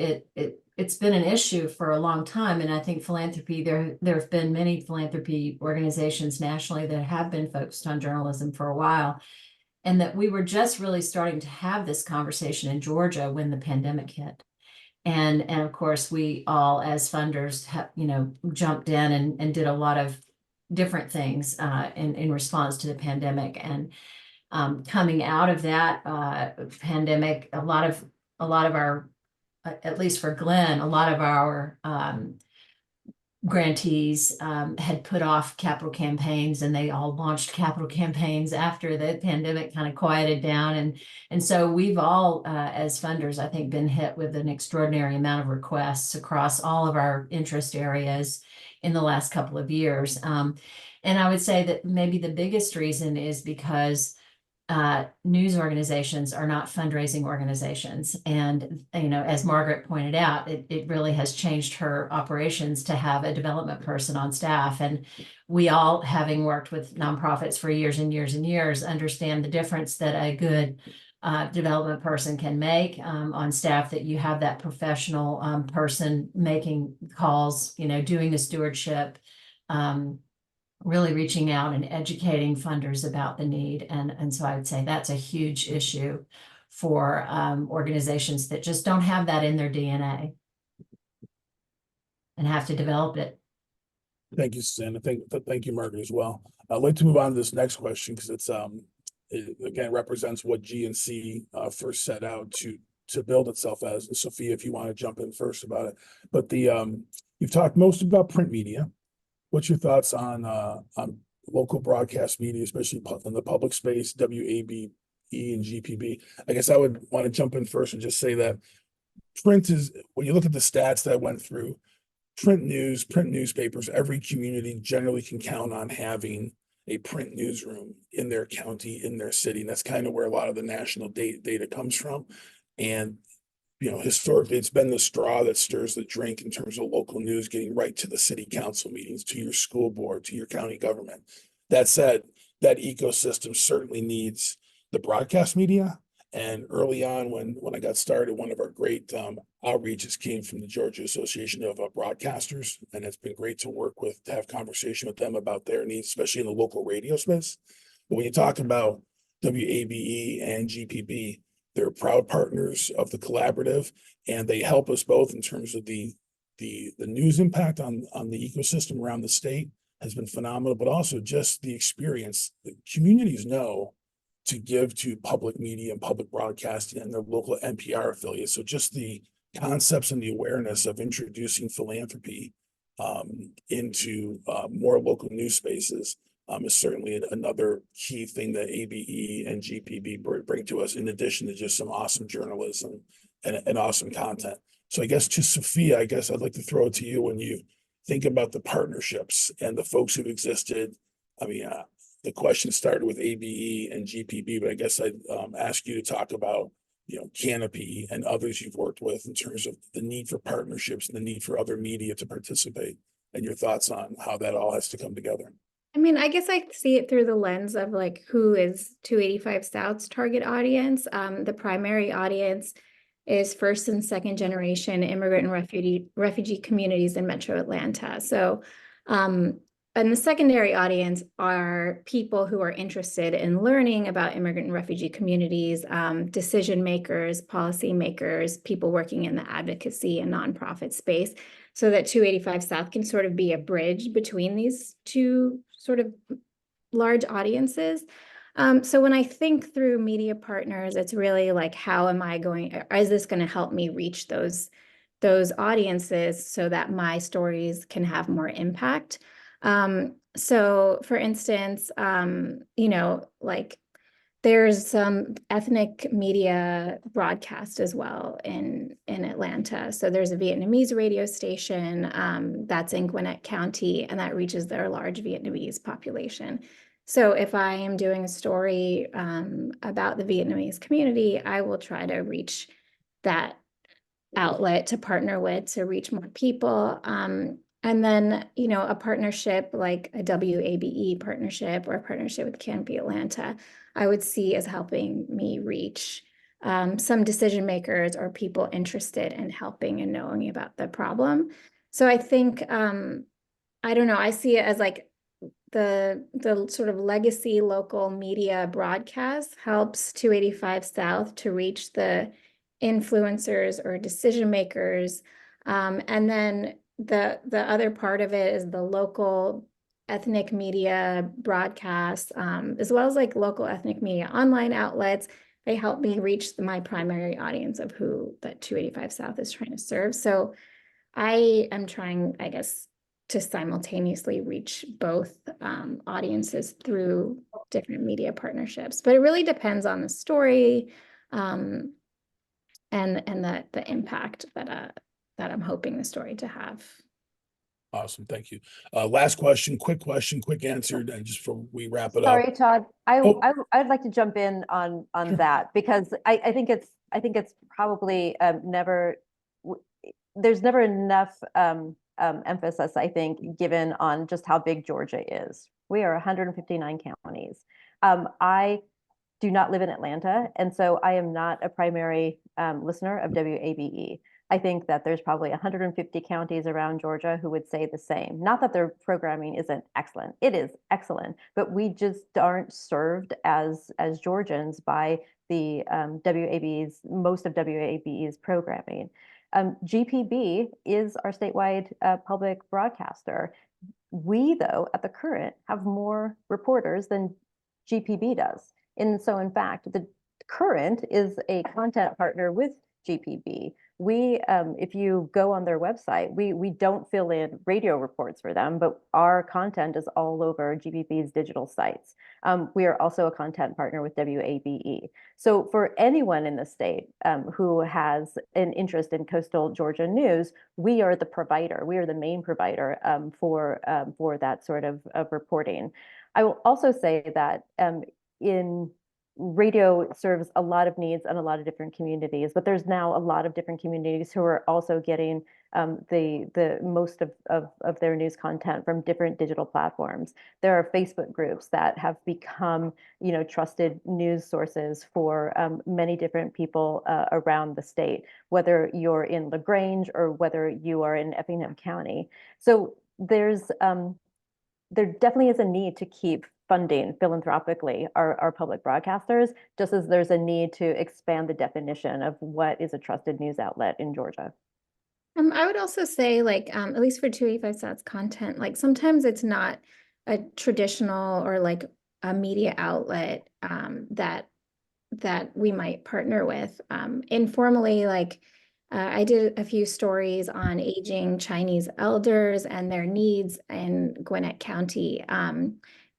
it's been an issue for a long time. And I think philanthropy, there have been many philanthropy organizations nationally that have been focused on journalism for a while. And that we were just really starting to have this conversation in Georgia when the pandemic hit. And of course, we all as funders have, jumped in and did a lot of different things in response to the pandemic. And coming out of that pandemic, a lot of our, at least for Glenn, a lot of our grantees had put off capital campaigns, and they all launched capital campaigns after the pandemic kind of quieted down. And so we've all, as funders, I think, been hit with an extraordinary amount of requests across all of our interest areas in the last couple of years. And I would say that maybe the biggest reason is because news organizations are not fundraising organizations. And, as Margaret pointed out, it really has changed her operations to have a development person on staff. And we all, having worked with nonprofits for years and years and years, understand the difference that a good development person can make on staff, that you have that professional person making calls, doing the stewardship, really reaching out and educating funders about the need. And so I would say that's a huge issue for organizations that just don't have that in their DNA and have to develop it. Thank you, Susanna. Thank you, Margaret, as well. I'd like to move on to this next question because it again represents what GNC first set out to build itself as. And Sophia, if you want to jump in first about it, but you've talked most about print media. What's your thoughts on local broadcast media, especially in the public space, WABE and GPB? I guess I would want to jump in first and just say that print is, when you look at the stats that I went through, print newspapers, every community generally can count on having a print newsroom in their county, in their city. And that's kind of where a lot of the national data comes from. And historically, it's been the straw that stirs the drink in terms of local news getting right to the city council meetings, to your school board, to your county government. That said, that ecosystem certainly needs the broadcast media. And early on, when I got started, one of our great outreaches came from the Georgia Association of Broadcasters. And it's been great to have conversation with them about their needs, especially in the local radio space. But when you talk about WABE and GPB, They're proud partners of the collaborative, and they help us both in terms of the news impact on the ecosystem around the state has been phenomenal, but also just the experience. The communities know to give to public media and public broadcasting and their local NPR affiliates. So just the concepts and the awareness of introducing philanthropy into more local news spaces is certainly another key thing that ABE and GPB bring to us, in addition to just some awesome journalism and awesome content. So I guess to Sophia, I guess I'd like to throw it to you when you think about the partnerships and the folks who've existed. I mean, the question started with ABE and GPB, but I guess I'd ask you to talk about, Canopy and others you've worked with in terms of the need for partnerships and the need for other media to participate, and your thoughts on how that all has to come together. I mean, I guess I see it through the lens of like, who is 285 South's target audience. The primary audience is first and second generation immigrant and refugee communities in Metro Atlanta. So, and the secondary audience are people who are interested in learning about immigrant and refugee communities, decision makers, policy makers, people working in the advocacy and nonprofit space, so that 285 South can sort of be a bridge between these two sort of large audiences. So when I think through media partners, it's really like, how am I is this going to help me reach those audiences so that my stories can have more impact? So for instance, like there's some ethnic media broadcast as well in Atlanta. So there's a Vietnamese radio station that's in Gwinnett County, and that reaches their large Vietnamese population. So if I am doing a story about the Vietnamese community, I will try to reach that outlet to partner with to reach more people. And then, a partnership like a WABE partnership or a partnership with Canopy Atlanta, I would see as helping me reach some decision makers or people interested in helping and knowing about the problem. So I think, I don't know, I see it as like the sort of legacy local media broadcast helps 285 South to reach the influencers or decision makers. And then the other part of it is the local ethnic media broadcasts, as well as like local ethnic media online outlets. They help me reach my primary audience of who that 285 South is trying to serve. So I am trying, I guess, to simultaneously reach both audiences through different media partnerships. But it really depends on the story and the impact that I'm hoping the story to have. Awesome, thank you. Last question, quick answer, and just before we wrap it up. Sorry, Todd. Oh. I'd like to jump in on Sure. that, because I think it's probably there's never enough emphasis, I think, given on just how big Georgia is. We are 159 counties. I do not live in Atlanta, and so I am not a primary listener of WABE. I think that there's probably 150 counties around Georgia who would say the same. Not that their programming isn't excellent. It is excellent, but we just aren't served as Georgians by the most of WABE's programming. GPB is our statewide public broadcaster. We, though, at the Current, have more reporters than GPB does. And so, in fact, the Current is a content partner with GPB. We, if you go on their website, we don't fill in radio reports for them, but our content is all over GPB's digital sites. We are also a content partner with WABE. So for anyone in the state who has an interest in coastal Georgia news, we are the provider. We are the main provider for that sort of reporting. I will also say that radio serves a lot of needs in a lot of different communities, but there's now a lot of different communities who are also getting the most of their news content from different digital platforms. There are Facebook groups that have become, trusted news sources for many different people around the state, whether you're in LaGrange or whether you are in Effingham County. So there's there definitely is a need to keep funding philanthropically our public broadcasters, just as there's a need to expand the definition of what is a trusted news outlet in Georgia. I would also say, like, at least for 285 Stats content, like sometimes it's not a traditional or like a media outlet that we might partner with. Informally, like I did a few stories on aging Chinese elders and their needs in Gwinnett County.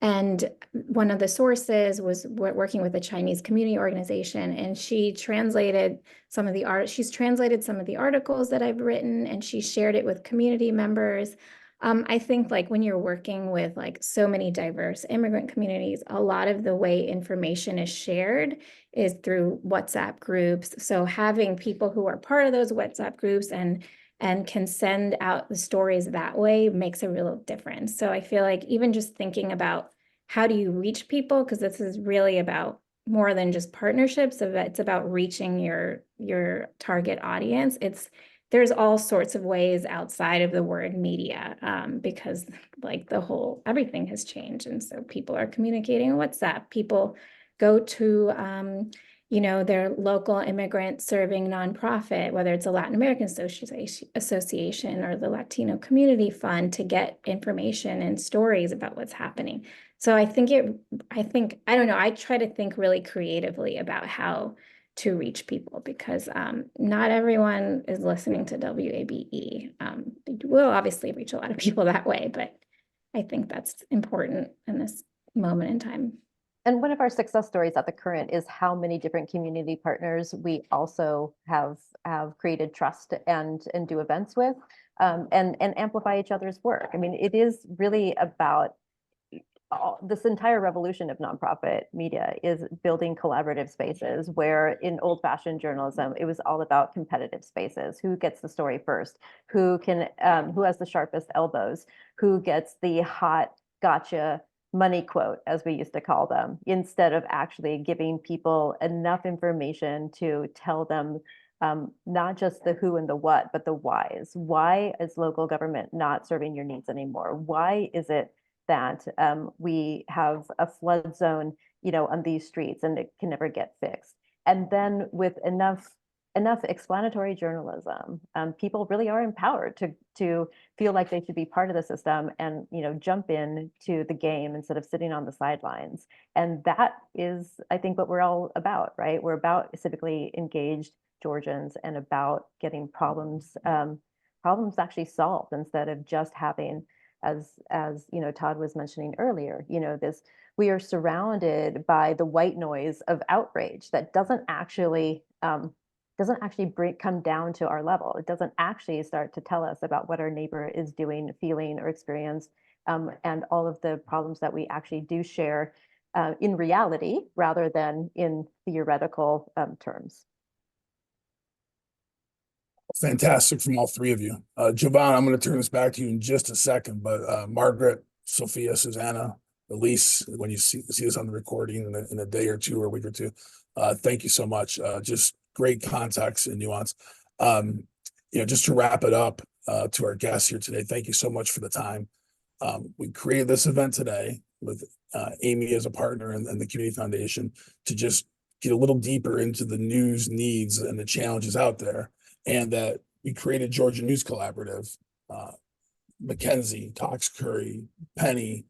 And one of the sources was working with a Chinese community organization, and she translated some of the she's translated some of the articles that I've written, and she shared it with community members. I think like when you're working with like so many diverse immigrant communities, a lot of the way information is shared is through WhatsApp groups. So having people who are part of those WhatsApp groups and can send out the stories that way makes a real difference. So I feel like even just thinking about how do you reach people, because this is really about more than just partnerships, it's about reaching your target audience. There's all sorts of ways outside of the word media, because like everything has changed. And so people are communicating on WhatsApp. People go to, their local immigrant serving nonprofit, whether it's a Latin American association or the Latino Community Fund, to get information and stories about what's happening. So I don't know, I try to think really creatively about how to reach people, because not everyone is listening to WABE. We'll obviously reach a lot of people that way, but I think that's important in this moment in time. And one of our success stories at The Current is how many different community partners we also have created trust and do events with, and amplify each other's work. I mean, it is really about this entire revolution of nonprofit media is building collaborative spaces, where in old-fashioned journalism, it was all about competitive spaces. Who gets the story first? Who has the sharpest elbows? Who gets the hot gotcha money quote, as we used to call them, instead of actually giving people enough information to tell them not just the who and the what, but the whys. Why is local government not serving your needs anymore? Why is it that we have a flood zone, on these streets and it can never get fixed? And then with enough explanatory journalism, people really are empowered to feel like they should be part of the system and jump into the game instead of sitting on the sidelines. And that is, I think, what we're all about, right? We're about civically engaged Georgians and about getting problems actually solved, instead of just having, as Todd was mentioning earlier, we are surrounded by the white noise of outrage that doesn't actually come down to our level. It doesn't actually start to tell us about what our neighbor is doing, feeling, or experiencing, and all of the problems that we actually do share in reality, rather than in theoretical terms. Fantastic from all three of you. Jovan, I'm going to turn this back to you in just a second, but Margaret, Sophia, Susanna, Elise, when you see this on the recording in a day or two or a week or two, thank you so much. Just great context and nuance. Just to wrap it up to our guests here today, thank you so much for the time. We created this event today with Amy as a partner and the Community Foundation to just get a little deeper into the news needs and the challenges out there, and that we created Georgia News Collaborative, Mackenzie, Cox Curry, Penny,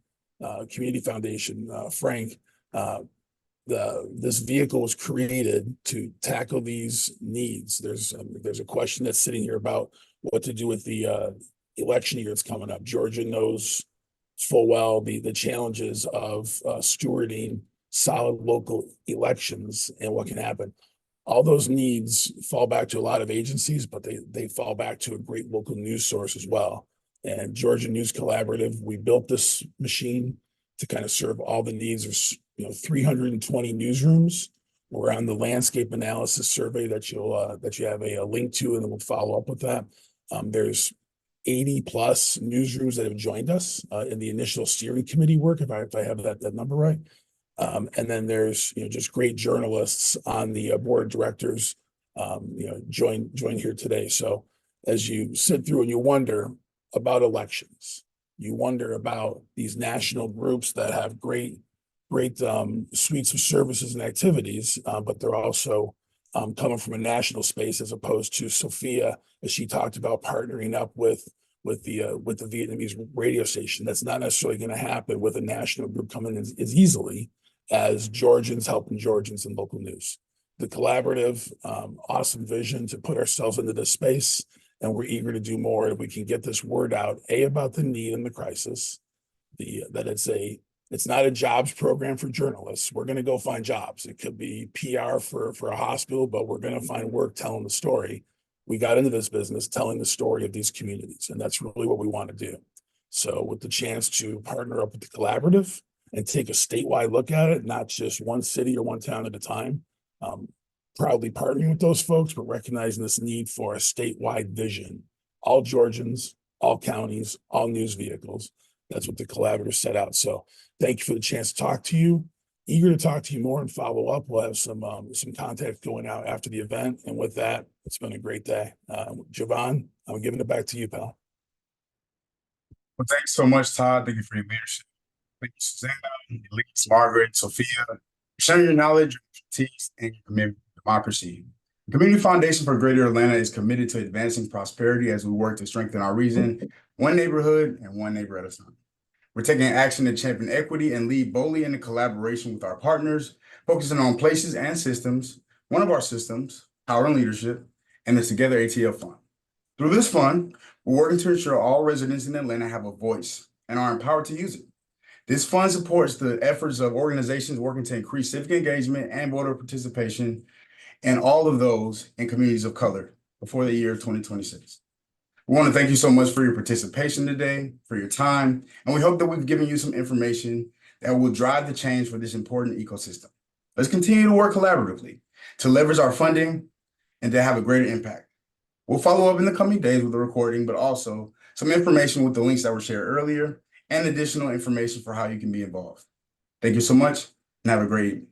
Community Foundation, Frank. This vehicle was created to tackle these needs. There's a question that's sitting here about what to do with the election year that's coming up. Georgia knows full well the challenges of stewarding solid local elections and what can happen. All those needs fall back to a lot of agencies, but they fall back to a great local news source as well. And Georgia News Collaborative, we built this machine to kind of serve all the needs. There's 320 newsrooms. We're on the landscape analysis survey that you have a link to, and then we'll follow up with that. There's 80 plus newsrooms that have joined us in the initial steering committee work, if I have that number right. And then there's just great journalists on the board of directors join here today. So as you sit through and you wonder about elections, you wonder about these national groups that have great suites of services and activities, but they're also coming from a national space, as opposed to Sophia, as she talked about, partnering up with the Vietnamese radio station. That's not necessarily going to happen with a national group coming in as easily as Georgians helping Georgians in local news. The collaborative, awesome vision to put ourselves into this space, and we're eager to do more. If we can get this word out, about the need and the crisis, that it's not a jobs program for journalists. We're going to go find jobs. It could be PR for a hospital, but we're going to find work telling the story. We got into this business telling the story of these communities, and that's really what we want to do. So with the chance to partner up with the collaborative and take a statewide look at it, not just one city or one town at a time, proudly partnering with those folks, but recognizing this need for a statewide vision. All Georgians, all counties, all news vehicles. That's what the collaborative set out. So thank you for the chance to talk to you. Eager to talk to you more and follow up. We'll have some contact going out after the event. And with that, it's been a great day. Jovan, I'm giving it back to you, pal. Well, thanks so much, Todd. Thank you for your leadership. Thank you, Susanna, Elise, Margaret, Sophia, for sharing your knowledge, your expertise, and your commitment to democracy. The Community Foundation for Greater Atlanta is committed to advancing prosperity as we work to strengthen our region, one neighborhood and one neighbor at a time. We're taking action to champion equity and lead boldly in collaboration with our partners, focusing on places and systems. One of our systems, Power and Leadership, and the Together ATL Fund. Through this fund, we're working to ensure all residents in Atlanta have a voice and are empowered to use it. This fund supports the efforts of organizations working to increase civic engagement and voter participation, and all of those in communities of color before the year 2026. We want to thank you so much for your participation today, for your time, and we hope that we've given you some information that will drive the change for this important ecosystem. Let's continue to work collaboratively to leverage our funding and to have a greater impact. We'll follow up in the coming days with a recording, but also some information with the links that were shared earlier and additional information for how you can be involved. Thank you so much and have a great evening.